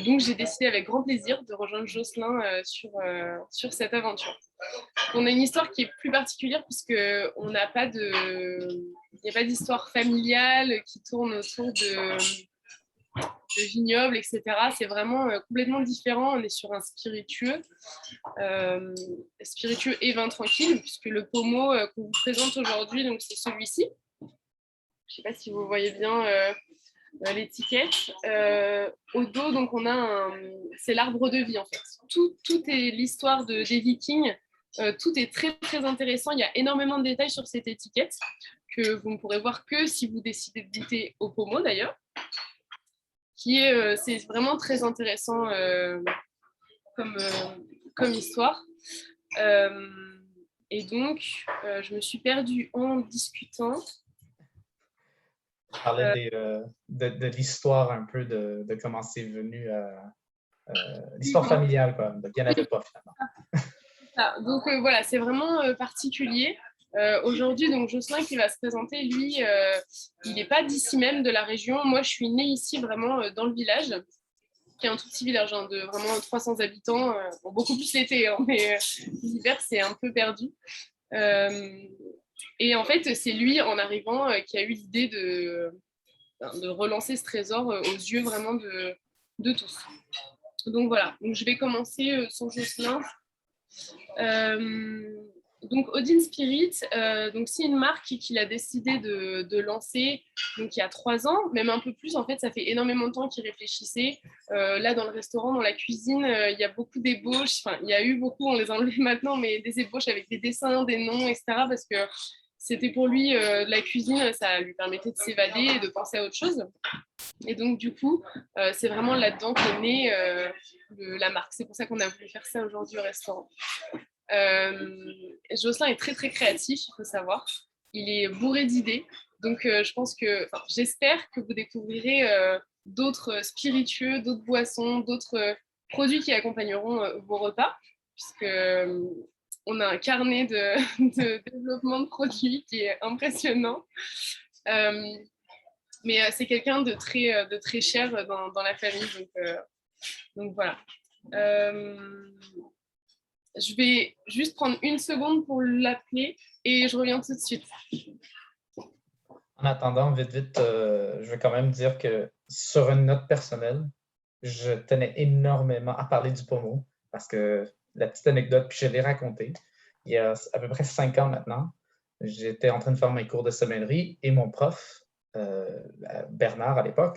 Donc, j'ai décidé avec grand plaisir de rejoindre Jocelyn sur cette aventure. On a une histoire qui est plus particulière puisqu'on n'a pas il n'y a pas d'histoire familiale qui tourne autour de vignobles, etc. C'est vraiment complètement différent. On est sur un spiritueux et vin tranquille, puisque le pommeau qu'on vous présente aujourd'hui, donc c'est celui-ci. Je ne sais pas si vous voyez bien l'étiquette. Au dos, donc on a c'est l'arbre de vie en fait. Tout est l'histoire des Vikings. Tout est très très intéressant. Il y a énormément de détails sur cette étiquette que vous ne pourrez voir que si vous décidez de goûter au pommeau d'ailleurs. C'est vraiment très intéressant comme histoire. Et donc, je me suis perdue en discutant. Je parlais de l'histoire un peu, de comment c'est venu, l'histoire familiale, quoi. Donc, il n'y en avait pas finalement. Donc voilà, c'est vraiment particulier. Aujourd'hui, donc Jocelyn qui va se présenter, lui, il n'est pas d'ici même, de la région. Moi, je suis née ici, vraiment dans le village, qui est un tout petit village de vraiment 300 habitants. Bon, beaucoup plus l'été, hein, mais l'hiver, c'est un peu perdu. Et en fait, c'est lui, en arrivant, qui a eu l'idée de relancer ce trésor aux yeux vraiment de tous. Donc voilà, donc, je vais commencer sur Jocelyn. Donc Odin Spirit, donc c'est une marque qu'il a décidé de lancer donc il y a 3 ans, même un peu plus. En fait, ça fait énormément de temps qu'il réfléchissait. Là, dans le restaurant, dans la cuisine, il y a beaucoup d'ébauches. Enfin, il y a eu beaucoup, on les a enlevés maintenant, mais des ébauches avec des dessins, des noms, etc. Parce que c'était pour lui de la cuisine, ça lui permettait de s'évader et de penser à autre chose. Et donc, du coup, c'est vraiment là-dedans qu'est née la marque. C'est pour ça qu'on a voulu faire ça aujourd'hui au restaurant. Jocelyn est très très créatif, il faut savoir. Il est bourré d'idées. Donc, j'espère que vous découvrirez d'autres spiritueux, d'autres boissons, d'autres produits qui accompagneront vos repas, puisque on a un carnet de développement de produits qui est impressionnant. Mais c'est quelqu'un de très cher dans la famille. Donc voilà. Je vais juste prendre une seconde pour l'appeler et je reviens tout de suite. En attendant, vite, je veux quand même dire que sur une note personnelle, je tenais énormément à parler du pommeau parce que la petite anecdote, puis je l'ai racontée, il y a à peu près 5 ans maintenant, j'étais en train de faire mes cours de sommellerie et mon prof, Bernard à l'époque,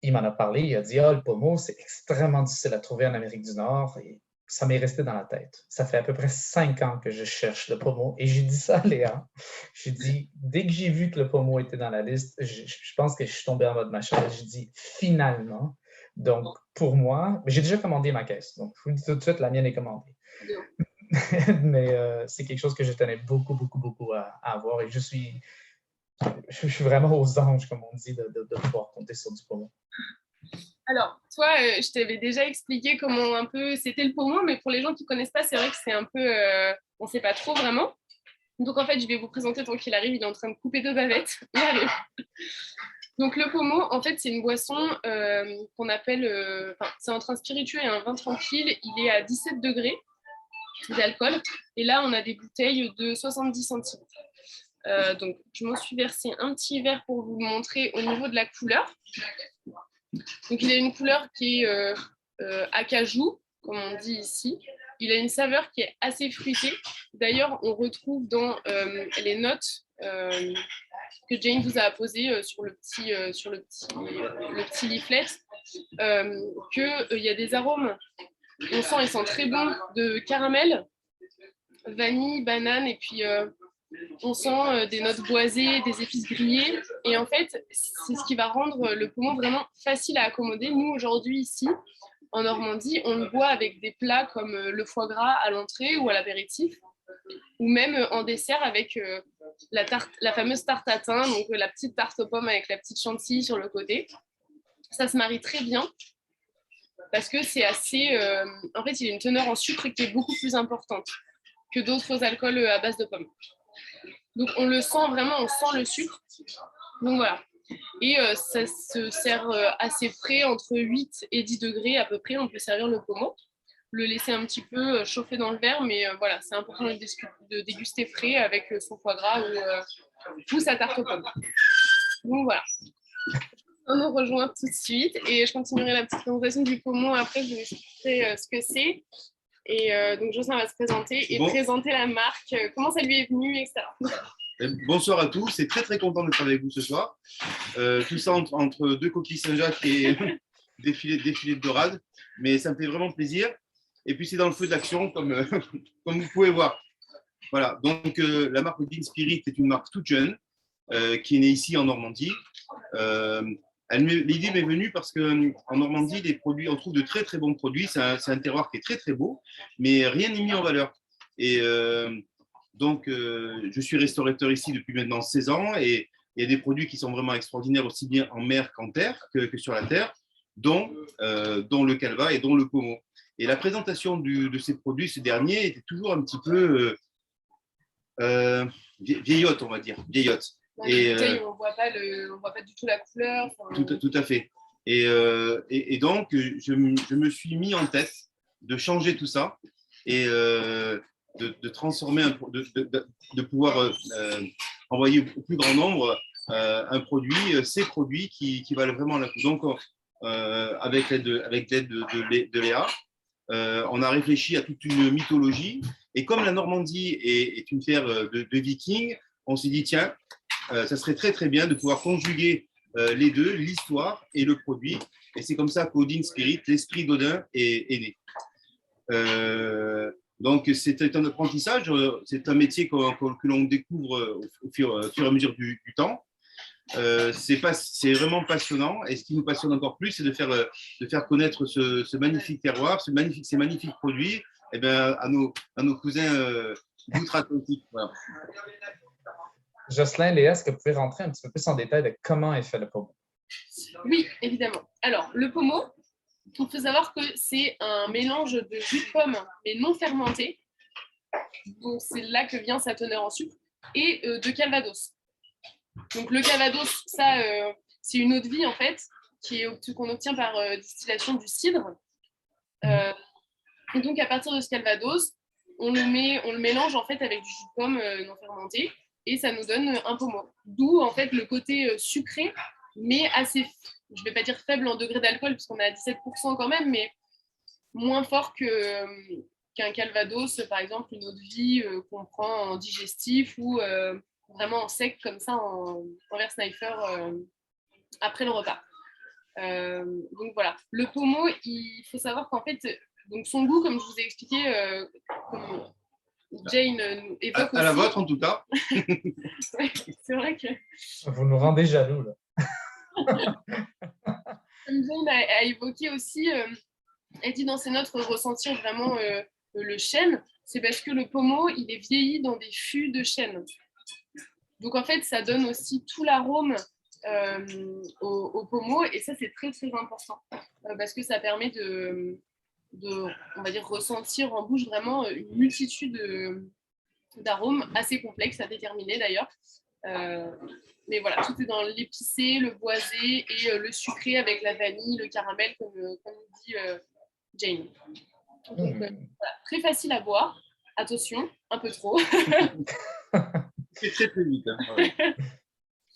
il m'en a parlé, il a dit « Ah, le pommeau, c'est extrêmement difficile à trouver en Amérique du Nord. » Et ça m'est resté dans la tête. Ça fait à peu près 5 ans que je cherche le pommeau. Et j'ai dit ça à Léa. J'ai dit, dès que j'ai vu que le pommeau était dans la liste, je pense que je suis tombé en mode machin. J'ai dit, finalement. Donc, pour moi, j'ai déjà commandé ma caisse. Donc, je vous le dis tout de suite, la mienne est commandée. Mais c'est quelque chose que je tenais beaucoup, beaucoup, beaucoup à avoir. Et je suis vraiment aux anges, comme on dit, de pouvoir compter sur du pommeau. Alors, toi, je t'avais déjà expliqué comment un peu c'était le pommeau, mais pour les gens qui ne connaissent pas, c'est vrai que c'est un peu, on ne sait pas trop vraiment. Donc en fait, je vais vous présenter tant qu'il arrive, il est en train de couper 2 bavettes. Il arrive. Donc le pommeau, en fait, c'est une boisson qu'on appelle, c'est entre un spiritueux et un vin tranquille. Il est à 17 degrés d'alcool. Et là, on a des bouteilles de 70 centilitres. Donc je m'en suis versé un petit verre pour vous le montrer au niveau de la couleur. Donc, il a une couleur qui est acajou, comme on dit ici. Il a une saveur qui est assez fruitée. D'ailleurs, on retrouve dans les notes que Jane vous a apposées sur le petit leaflet qu'il y a des arômes. On sent, ils sont très bons, de caramel, vanille, banane, et puis on sent des notes boisées, des épices grillées. Et en fait, c'est ce qui va rendre le pommeau vraiment facile à accommoder. Nous, aujourd'hui, ici, en Normandie, on le boit avec des plats comme le foie gras à l'entrée ou à l'apéritif, ou même en dessert avec la fameuse tarte à thym, donc la petite tarte aux pommes avec la petite chantilly sur le côté. Ça se marie très bien parce que c'est assez... en fait, il a une teneur en sucre qui est beaucoup plus importante que d'autres alcools à base de pommes. Donc on le sent vraiment, on sent le sucre. Donc voilà. Et ça se sert assez frais, entre 8 et 10 degrés à peu près. On peut servir le pommeau, le laisser un petit peu chauffer dans le verre, mais voilà, c'est important de déguster frais avec son foie gras ou sa tarte aux pommes. Donc voilà. On nous rejoint tout de suite et je continuerai la petite présentation du pommeau après, je vous expliquerai ce que c'est. Et donc Jocelyn va se présenter et présenter la marque, comment ça lui est venu, etc. Bonsoir à tous, c'est très content d'être avec vous ce soir. Tout ça entre 2 coquilles Saint-Jacques et des filets de dorade, mais ça me fait vraiment plaisir. Et puis c'est dans le feu de l'action, comme vous pouvez voir. Voilà, donc la marque Dean Spirit est une marque toute jeune qui est née ici en Normandie. L'idée m'est venue parce qu'en Normandie, les produits, on trouve de très bons produits. C'est un terroir qui est très beau, mais rien n'est mis en valeur. Et donc, je suis restaurateur ici depuis maintenant 16 ans et il y a des produits qui sont vraiment extraordinaires aussi bien en mer qu'en terre, que sur la terre, dont le calva et dont le pommeau. Et la présentation de ces produits, ces derniers, était toujours un petit peu vieillotte, on va dire, vieillotte. Et on voit pas du tout la couleur. Tout à fait. Et donc, je me suis mis en tête de changer tout ça et de transformer, de pouvoir envoyer au plus grand nombre ces produits qui valent vraiment la peine. Donc, avec l'aide de Léa, on a réfléchi à toute une mythologie. Et comme la Normandie est une terre de vikings, on s'est dit, tiens, ça serait très bien de pouvoir conjuguer les deux, l'histoire et le produit. Et c'est comme ça qu'Odin Spirit, l'esprit d'Odin, est né. Donc, c'est un apprentissage, c'est un métier que l'on découvre au fur et à mesure du temps. C'est vraiment passionnant. Et ce qui nous passionne encore plus, c'est de faire connaître ce magnifique terroir, ces magnifiques produits à nos cousins d'outre-Atlantique. Voilà. Jocelyn, Léa, est-ce que vous pouvez rentrer un petit peu plus en détail de comment est fait le pommeau? Oui, évidemment. Alors, le pommeau, il faut savoir que c'est un mélange de jus de pomme, mais non fermenté. Donc, c'est là que vient sa teneur en sucre, et de calvados. Donc le Calvados, ça, c'est une eau de vie en fait, qu'on obtient par distillation du cidre. Et donc à partir de ce Calvados, on le mélange en fait avec du jus de pomme non fermenté et ça nous donne un pommeau. D'où en fait le côté sucré, mais assez, je vais pas dire faible en degré d'alcool puisqu'on est à 17% quand même, mais moins fort qu'un Calvados, par exemple une eau de vie qu'on prend en digestif ou vraiment en sec comme ça en verre sniffer après le repas. Donc voilà, le pommeau, il faut savoir qu'en fait, donc son goût, comme je vous ai expliqué, comme Jane nous évoque à la aussi. vôtre en tout cas. Ouais, c'est vrai que Vous nous rendez jaloux, là. comme Jane a évoqué aussi, elle dit dans ses notes ressentir vraiment le chêne, c'est parce que le pommeau, il est vieilli dans des fûts de chêne. Donc en fait, ça donne aussi tout l'arôme au pommeau et ça, c'est très très important parce que ça permet de, on va dire, ressentir en bouche vraiment une multitude d'arômes assez complexes à déterminer d'ailleurs. Mais voilà, tout est dans l'épicé, le boisé et le sucré avec la vanille, le caramel, comme dit Jane. Donc, voilà, très facile à boire. Attention, un peu trop. C'est très très vite. Hein.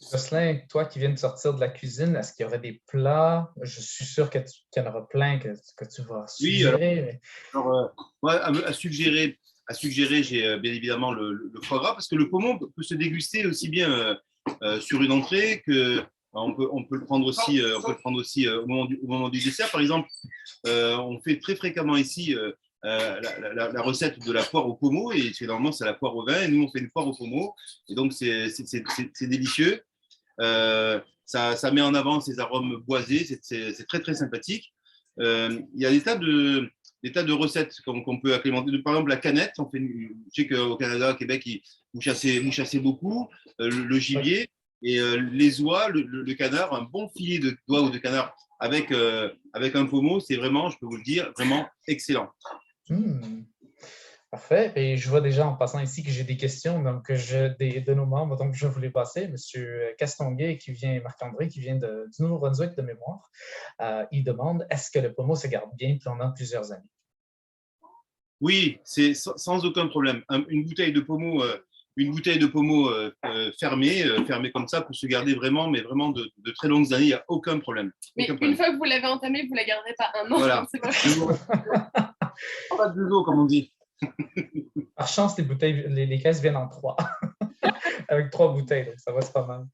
Jocelyn, toi qui viens de sortir de la cuisine, est-ce qu'il y aurait des plats? Je suis sûr qu'il y en aura plein que tu vas suggérer. Oui, alors moi, à suggérer, j'ai bien évidemment le foie gras, parce que le poumon peut se déguster aussi bien sur une entrée que on peut le prendre aussi, au moment du dessert. Par exemple, on fait très fréquemment ici la recette de la poire au pommeau, et normalement c'est la poire au vin, et nous on fait une poire au pommeau, et donc c'est délicieux. Ça met en avant ces arômes boisés, c'est très très sympathique. Il y a des tas de recettes qu'on peut acclimater. Par exemple, la canette, je sais qu'au Canada, au Québec, vous chassez beaucoup le gibier et les oies, le canard, un bon filet d'oie ou de canard avec un pommeau, c'est vraiment, je peux vous le dire, vraiment excellent. Parfait. Et je vois déjà en passant ici que j'ai des questions de nos membres, donc je vais vous les passer. Monsieur Castonguay, Marc-André, qui vient du Nouveau-Brunswick de mémoire, il demande, est-ce que le pommeau se garde bien pendant plusieurs années? Oui, c'est sans aucun problème. Une bouteille de pommeau fermée comme ça, peut se garder vraiment, mais vraiment de très longues années, il n'y a aucun problème. Mais une fois que vous l'avez entamée, vous ne la garderez pas un an. Voilà. C'est pas pas de eau, comme on dit. Par chance, les caisses viennent en 3, avec 3 bouteilles, donc ça va, c'est pas mal.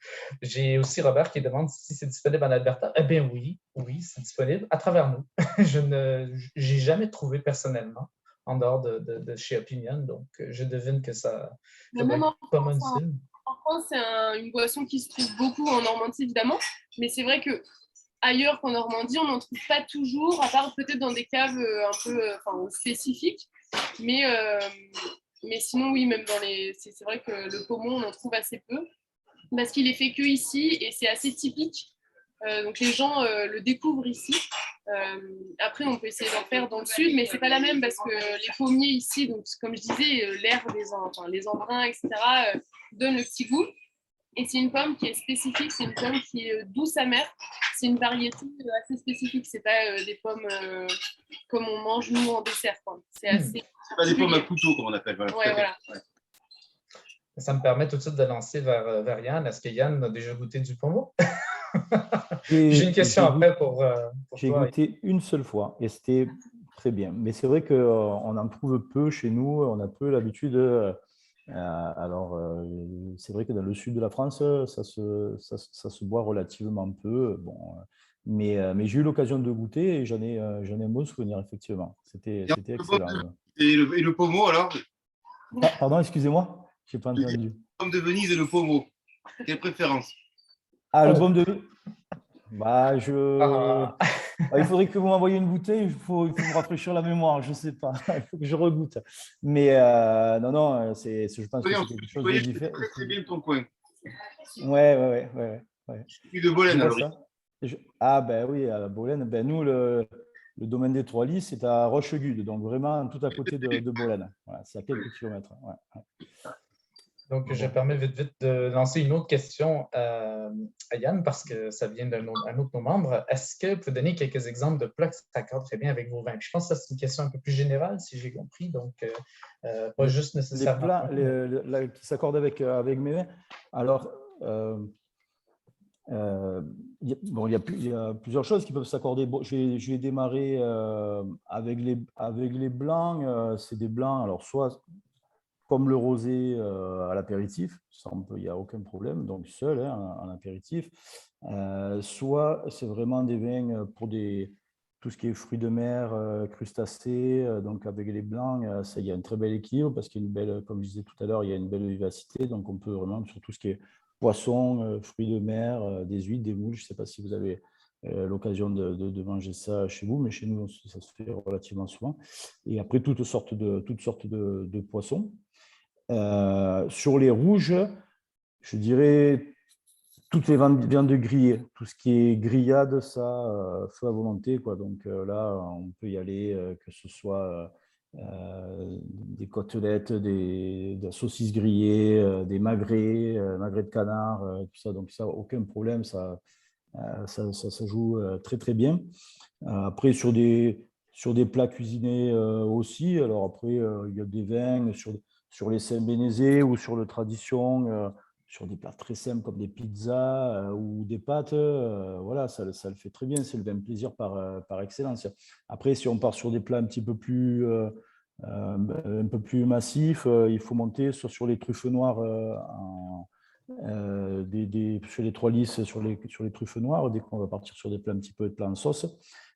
J'ai aussi Robert qui demande si c'est disponible en Alberta. Eh bien oui, c'est disponible à travers nous. Je n'ai jamais trouvé personnellement en dehors de chez Opinion, donc je devine que ça va être pas mal utile. En France, c'est une boisson qui se trouve beaucoup en Normandie, évidemment, mais c'est vrai que ailleurs qu'en Normandie, on n'en trouve pas toujours, à part peut-être dans des caves un peu spécifiques. Mais sinon, oui, même c'est vrai que le pommeau, on en trouve assez peu, parce qu'il est fait que ici, et c'est assez typique. Donc les gens le découvrent ici. Après, on peut essayer d'en faire dans le sud, mais c'est pas la même, parce que les pommiers ici, donc, comme je disais, l'herbe, les embruns, etc., donnent le petit goût. Et c'est une pomme qui est spécifique, c'est une pomme qui est douce amère. C'est une variété assez spécifique. C'est pas des pommes comme on mange nous en dessert. C'est assez. C'est pas des pommes à couteau comme on appelle. Voilà. Ouais, voilà. Ouais. Ça me permet tout de suite de lancer vers Yann. Est-ce que Yann a déjà goûté du pommeau? J'ai une question après pour toi. J'ai goûté une seule fois et c'était très bien. Mais c'est vrai qu'on en trouve peu chez nous. On a peu l'habitude. C'est vrai que dans le sud de la France, ça se boit relativement peu. Bon, mais j'ai eu l'occasion de goûter et j'en ai un bon souvenir, effectivement. C'était excellent. Et le pommeau, alors? Pardon, excusez-moi, je n'ai pas entendu. Le pomme de Venise et le pommeau. Quelle préférence? Ah, le pomme de Venise. Il faudrait que vous m'envoyiez une bouteille, il faut me rafraîchir la mémoire, je ne sais pas, il faut que je regoute. Mais non, je pense que c'est quelque chose de différent. Très, très bien ton coin. Ouais. Je suis de Bolène, alors. Ah, ben oui, à Bolène. Ben, nous, le domaine des Trois Lys, c'est à Rochegude, donc vraiment tout à côté de Bolène. Voilà, c'est à quelques kilomètres. Ouais. Donc, je permets vite de lancer une autre question à Yann parce que ça vient d'un autre de nos membres. Est-ce que vous pouvez donner quelques exemples de plats qui s'accordent très bien avec vos vins? Je pense que c'est une question un peu plus générale, si j'ai compris, donc pas juste nécessairement. Les plats qui s'accordent avec mes vins. Alors, il y a plusieurs choses qui peuvent s'accorder. Bon, je vais démarrer avec les blancs. C'est des blancs, alors soit comme le rosé à l'apéritif, il n'y a aucun problème, donc seul en apéritif. Soit c'est vraiment des vins pour tout ce qui est fruits de mer, crustacés, donc avec les blancs, il y a un très bel équilibre parce qu'il y a une belle, comme je disais tout à l'heure, il y a une belle vivacité, donc on peut vraiment sur tout ce qui est poissons, fruits de mer, des huîtres, des moules. Je ne sais pas si vous avez l'occasion de manger ça chez vous, mais chez nous, ça se fait relativement souvent. Et après, toutes sortes de poissons. Sur les rouges, je dirais toutes les viandes grillées, tout ce qui est grillade, ça, feu à volonté, quoi. Donc là, on peut y aller, que ce soit des côtelettes, des saucisses grillées, des magrets, magrets de canard, tout ça. Donc ça, aucun problème, ça joue très très bien. Après, sur des plats cuisinés aussi, alors après, il y a des vins sur les Saint-Bénézé ou sur le Tradition, sur des plats très simples comme des pizzas ou des pâtes, voilà, ça le fait très bien, c'est le vin plaisir par excellence. Après, si on part sur des plats un petit peu plus, un peu plus massifs, il faut monter sur les truffes noires, sur les 3 lys, sur les truffes noires, dès qu'on va partir sur des plats un petit peu de plats en sauce.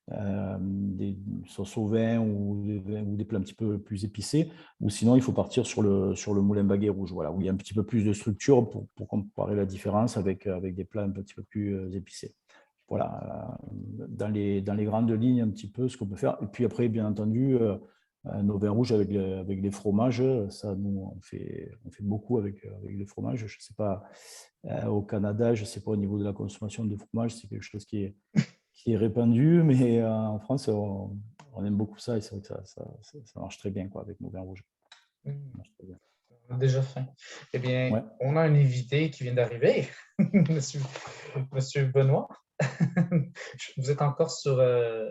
Des sauces au vin ou des plats un petit peu plus épicés, ou sinon il faut partir sur le moulin baguet rouge, voilà, où il y a un petit peu plus de structure pour comparer la différence avec des plats un petit peu plus épicés. Voilà, dans les grandes lignes un petit peu ce qu'on peut faire. Et puis après, bien entendu, nos vins rouges avec les fromages, ça nous on fait beaucoup avec les fromages. Je ne sais pas, au Canada, je ne sais pas au niveau de la consommation de fromage, c'est quelque chose qui est répandu, mais en France, on aime beaucoup ça et c'est vrai que ça marche très bien, quoi, avec nos vins rouges. On a déjà faim. Eh bien, ouais. On a un invité qui vient d'arriver, Monsieur Benoît. Vous êtes encore sur... on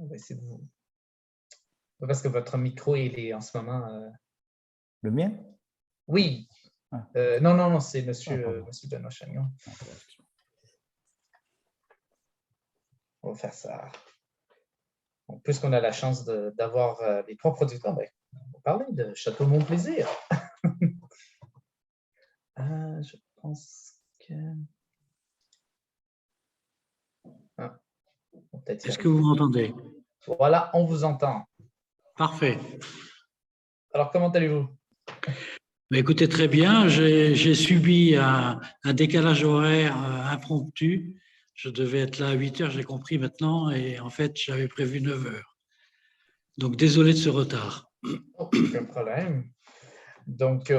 va essayer de vous... Parce que votre micro, il est en ce moment... Le mien? Oui. Ah. Non, c'est Monsieur Benoît Chagnon. On va faire ça. Bon, puisqu'on a la chance d'avoir les 3 producteurs, on va parler de Château Mon-Plaisir. Je pense que... Est-ce que vous m'entendez? Voilà, on vous entend. Parfait. Alors, comment allez-vous? Écoutez, très bien. J'ai subi un décalage horaire impromptu. Je devais être là à 8 heures, j'ai compris maintenant, et en fait, j'avais prévu 9 heures. Donc, désolé de ce retard. Aucun problème. Donc,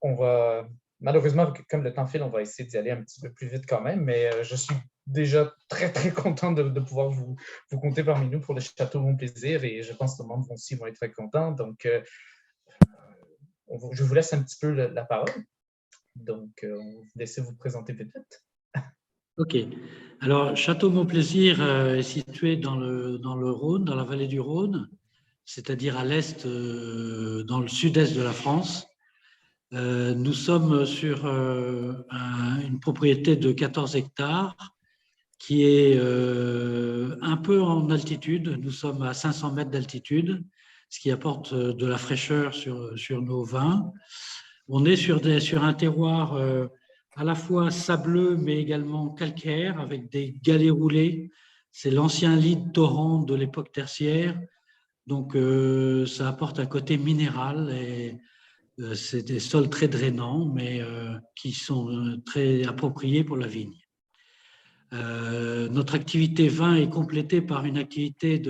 on va... Malheureusement, comme le temps file, on va essayer d'y aller un petit peu plus vite quand même, mais je suis déjà très, très content de pouvoir vous compter parmi nous pour le Château Mon-Plaisir et je pense que le monde aussi va être très content. Donc, je vous laisse un petit peu la parole. Donc, on va vous laisser vous présenter peut-être. OK. Alors, Château Mon-Plaisir est situé dans le Rhône, dans la vallée du Rhône, c'est-à-dire à l'est, dans le sud-est de la France. Nous sommes sur une propriété de 14 hectares qui est un peu en altitude. Nous sommes à 500 mètres d'altitude, ce qui apporte de la fraîcheur sur nos vins. On est sur un terroir à la fois sableux mais également calcaire avec des galets roulés. C'est l'ancien lit de torrent de l'époque tertiaire. Donc, ça apporte un côté minéral et c'est des sols très drainants, mais qui sont très appropriés pour la vigne. Notre activité vin est complétée par une activité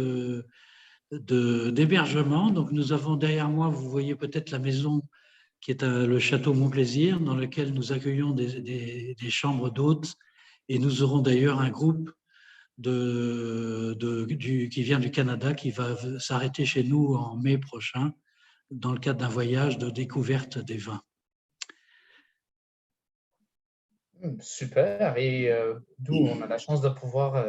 d'hébergement. Donc, nous avons derrière moi, vous voyez peut-être la maison qui est le Château Mon-Plaisir, dans lequel nous accueillons des chambres d'hôtes. Et nous aurons d'ailleurs un groupe qui vient du Canada, qui va s'arrêter chez nous en mai prochain dans le cadre d'un voyage de découverte des vins. Super. Et d'où on a la chance de pouvoir,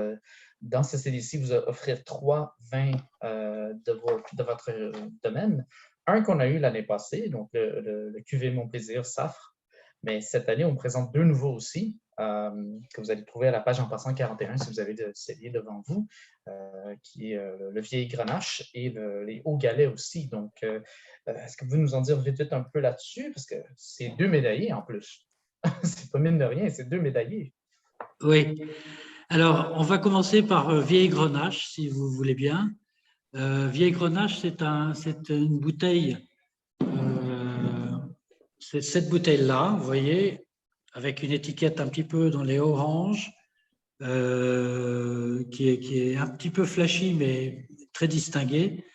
dans ce CDC, vous offrir 3 vins de votre domaine. Un qu'on a eu l'année passée, donc le cuvée Mon Plaisir Safre. Mais cette année, on présente 2 nouveaux aussi, que vous allez trouver à la page En Passant 41 si vous avez de cellier devant vous, qui est le Vieil Grenache et les Hauts Galets aussi. Donc, est-ce que vous pouvez nous en dire vite un peu là-dessus? Parce que c'est 2 médaillés en plus. C'est pas mine de rien, c'est 2 médaillés. Oui. Alors, on va commencer par Vieil Grenache, si vous voulez bien. Vieil Grenache, c'est une bouteille, c'est cette bouteille-là, vous voyez, avec une étiquette un petit peu dans les oranges, qui est un petit peu flashy, mais très distingué.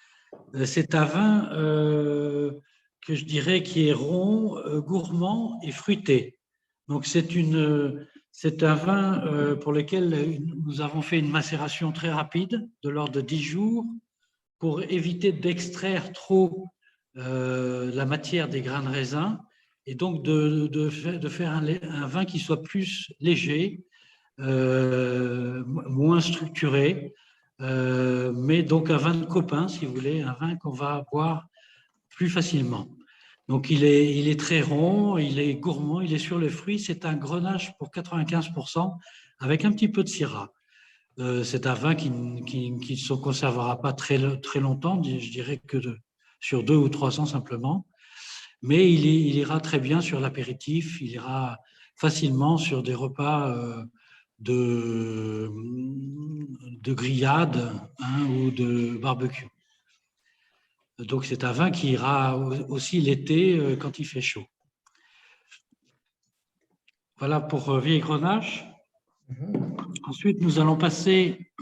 C'est un vin que je dirais qui est rond, gourmand et fruité. Donc, c'est un vin pour lequel nous avons fait une macération très rapide, de l'ordre de 10 jours, pour éviter d'extraire trop la matière des grains de raisin et donc de faire un vin qui soit plus léger, moins structuré, mais donc un vin de copain, si vous voulez, un vin qu'on va boire plus facilement. Donc, il est très rond, il est gourmand, il est sur le fruit. C'est un Grenache pour 95% avec un petit peu de Syrah. C'est un vin qui ne se conservera pas très longtemps, je dirais que sur 2 ou 3 ans simplement. Mais il ira très bien sur l'apéritif, il ira facilement sur des repas de grillade ou de barbecue. Donc, c'est un vin qui ira aussi l'été quand il fait chaud. Voilà pour Vieil Grenache. Ensuite, nous allons passer,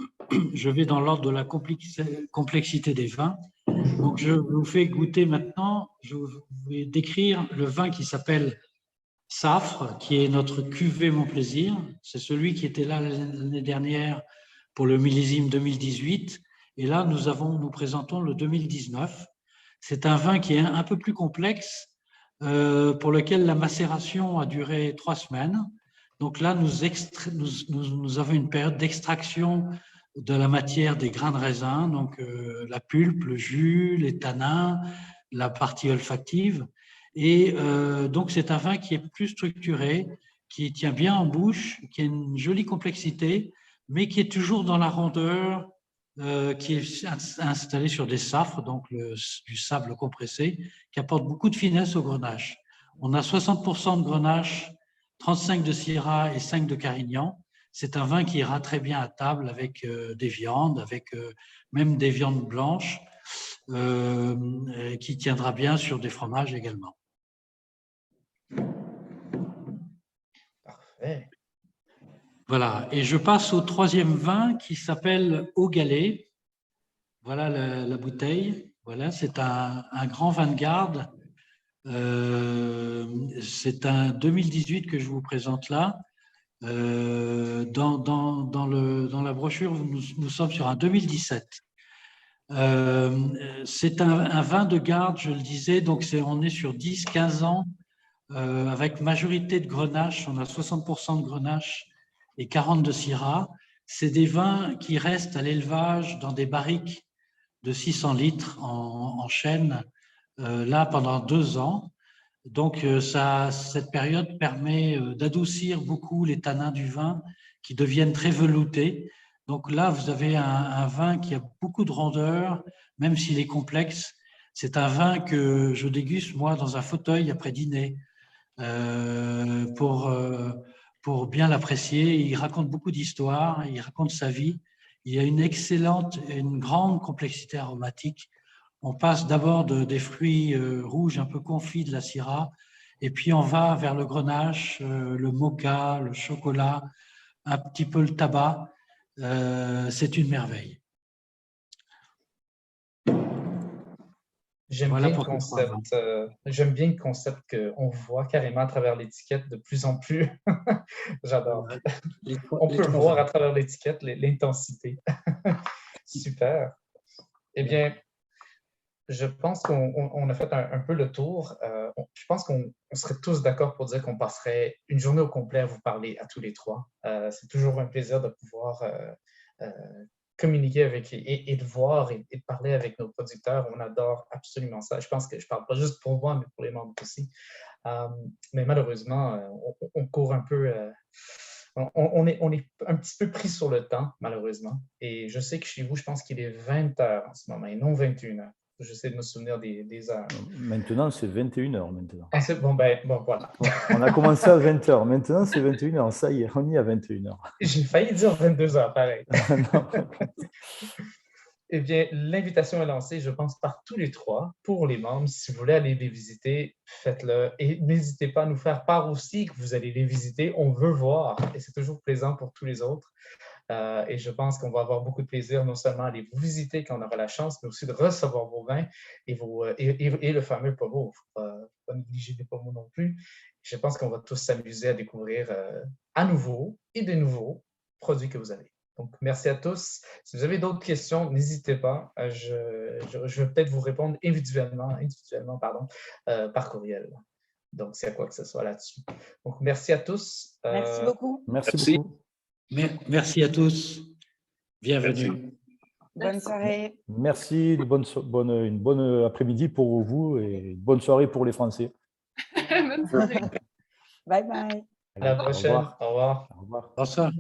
je vais dans l'ordre de la complexité des vins. Donc, je vous fais goûter maintenant, je vais décrire le vin qui s'appelle Safre, qui est notre cuvée Mon Plaisir. C'est celui qui était là l'année dernière pour le millésime 2018. Et là, nous présentons le 2019. C'est un vin qui est un peu plus complexe, pour lequel la macération a duré 3 semaines. Donc là, nous avons une période d'extraction de la matière des grains de raisin, donc la pulpe, le jus, les tanins, la partie olfactive. Et donc, c'est un vin qui est plus structuré, qui tient bien en bouche, qui a une jolie complexité, mais qui est toujours dans la rondeur, qui est installé sur des safres, donc du sable compressé, qui apporte beaucoup de finesse au Grenache. On a 60% de Grenache, 35 de Syrah et 5 de Carignan. C'est un vin qui ira très bien à table avec des viandes, avec même des viandes blanches, qui tiendra bien sur des fromages également. Parfait. Voilà, et je passe au 3e vin qui s'appelle Hauts Galets. Voilà la bouteille. Voilà, c'est un grand vin de garde. C'est un 2018 que je vous présente là. Dans la brochure, nous sommes sur un 2017. C'est un vin de garde, je le disais, donc on est sur 10-15 ans, avec majorité de Grenache. On a 60% de Grenache et 40 de Syrah. C'est des vins qui restent à l'élevage dans des barriques de 600 litres en chêne, là pendant 2 ans. Donc, cette période permet d'adoucir beaucoup les tanins du vin qui deviennent très veloutés. Donc là, vous avez un vin qui a beaucoup de rondeur, même s'il est complexe. C'est un vin que je déguste, moi, dans un fauteuil après dîner, pour bien l'apprécier. Il raconte beaucoup d'histoires, il raconte sa vie. Il y a une grande complexité aromatique. On passe d'abord des fruits rouges un peu confits de la Syrah, et puis on va vers le Grenache, le moka, le chocolat, un petit peu le tabac. C'est une merveille. J'aime Voilà bien pour le concept. J'aime bien le concept qu'on voit carrément à travers l'étiquette de plus en plus. J'adore. On peut voir à travers l'étiquette l'intensité. Super. Eh bien, je pense qu'on a fait un peu le tour. Je pense qu'on serait tous d'accord pour dire qu'on passerait une journée au complet à vous parler à tous les trois. C'est toujours un plaisir de pouvoir communiquer avec et de voir et de parler avec nos producteurs. On adore absolument ça. Je pense que je ne parle pas juste pour moi, mais pour les membres aussi. Mais malheureusement, on court un peu. On est un petit peu pris sur le temps, malheureusement. Et je sais que chez vous, je pense qu'il est 20 heures en ce moment et non 21 heures. J'essaie de me souvenir des heures. Maintenant, c'est 21 heures maintenant. Ah, bon, voilà. On a commencé à 20 heures. Maintenant, c'est 21 heures. Ça y est, on y est à 21 heures. J'ai failli dire 22 heures, pareil. Eh bien, l'invitation est lancée, je pense, par tous les trois pour les membres. Si vous voulez aller les visiter, faites-le. Et n'hésitez pas à nous faire part aussi que vous allez les visiter. On veut voir et c'est toujours plaisant pour tous les autres. Et je pense qu'on va avoir beaucoup de plaisir non seulement à aller vous visiter quand on aura la chance, mais aussi de recevoir vos vins et le fameux pommeau. Il ne faut pas négliger les pommeaux non plus. Je pense qu'on va tous s'amuser à découvrir à nouveau et de nouveaux produits que vous avez. Donc, merci à tous. Si vous avez d'autres questions, n'hésitez pas. Je vais peut-être vous répondre individuellement par courriel. Donc, s'il y a quoi que ce soit là-dessus. Donc, merci à tous. Merci beaucoup. Merci beaucoup. Merci à tous. Bienvenue. Bonne soirée. Merci, une bonne après-midi pour vous et une bonne soirée pour les Français. Bonne soirée. Bye bye. À la prochaine. Au revoir. Au revoir. Bonsoir.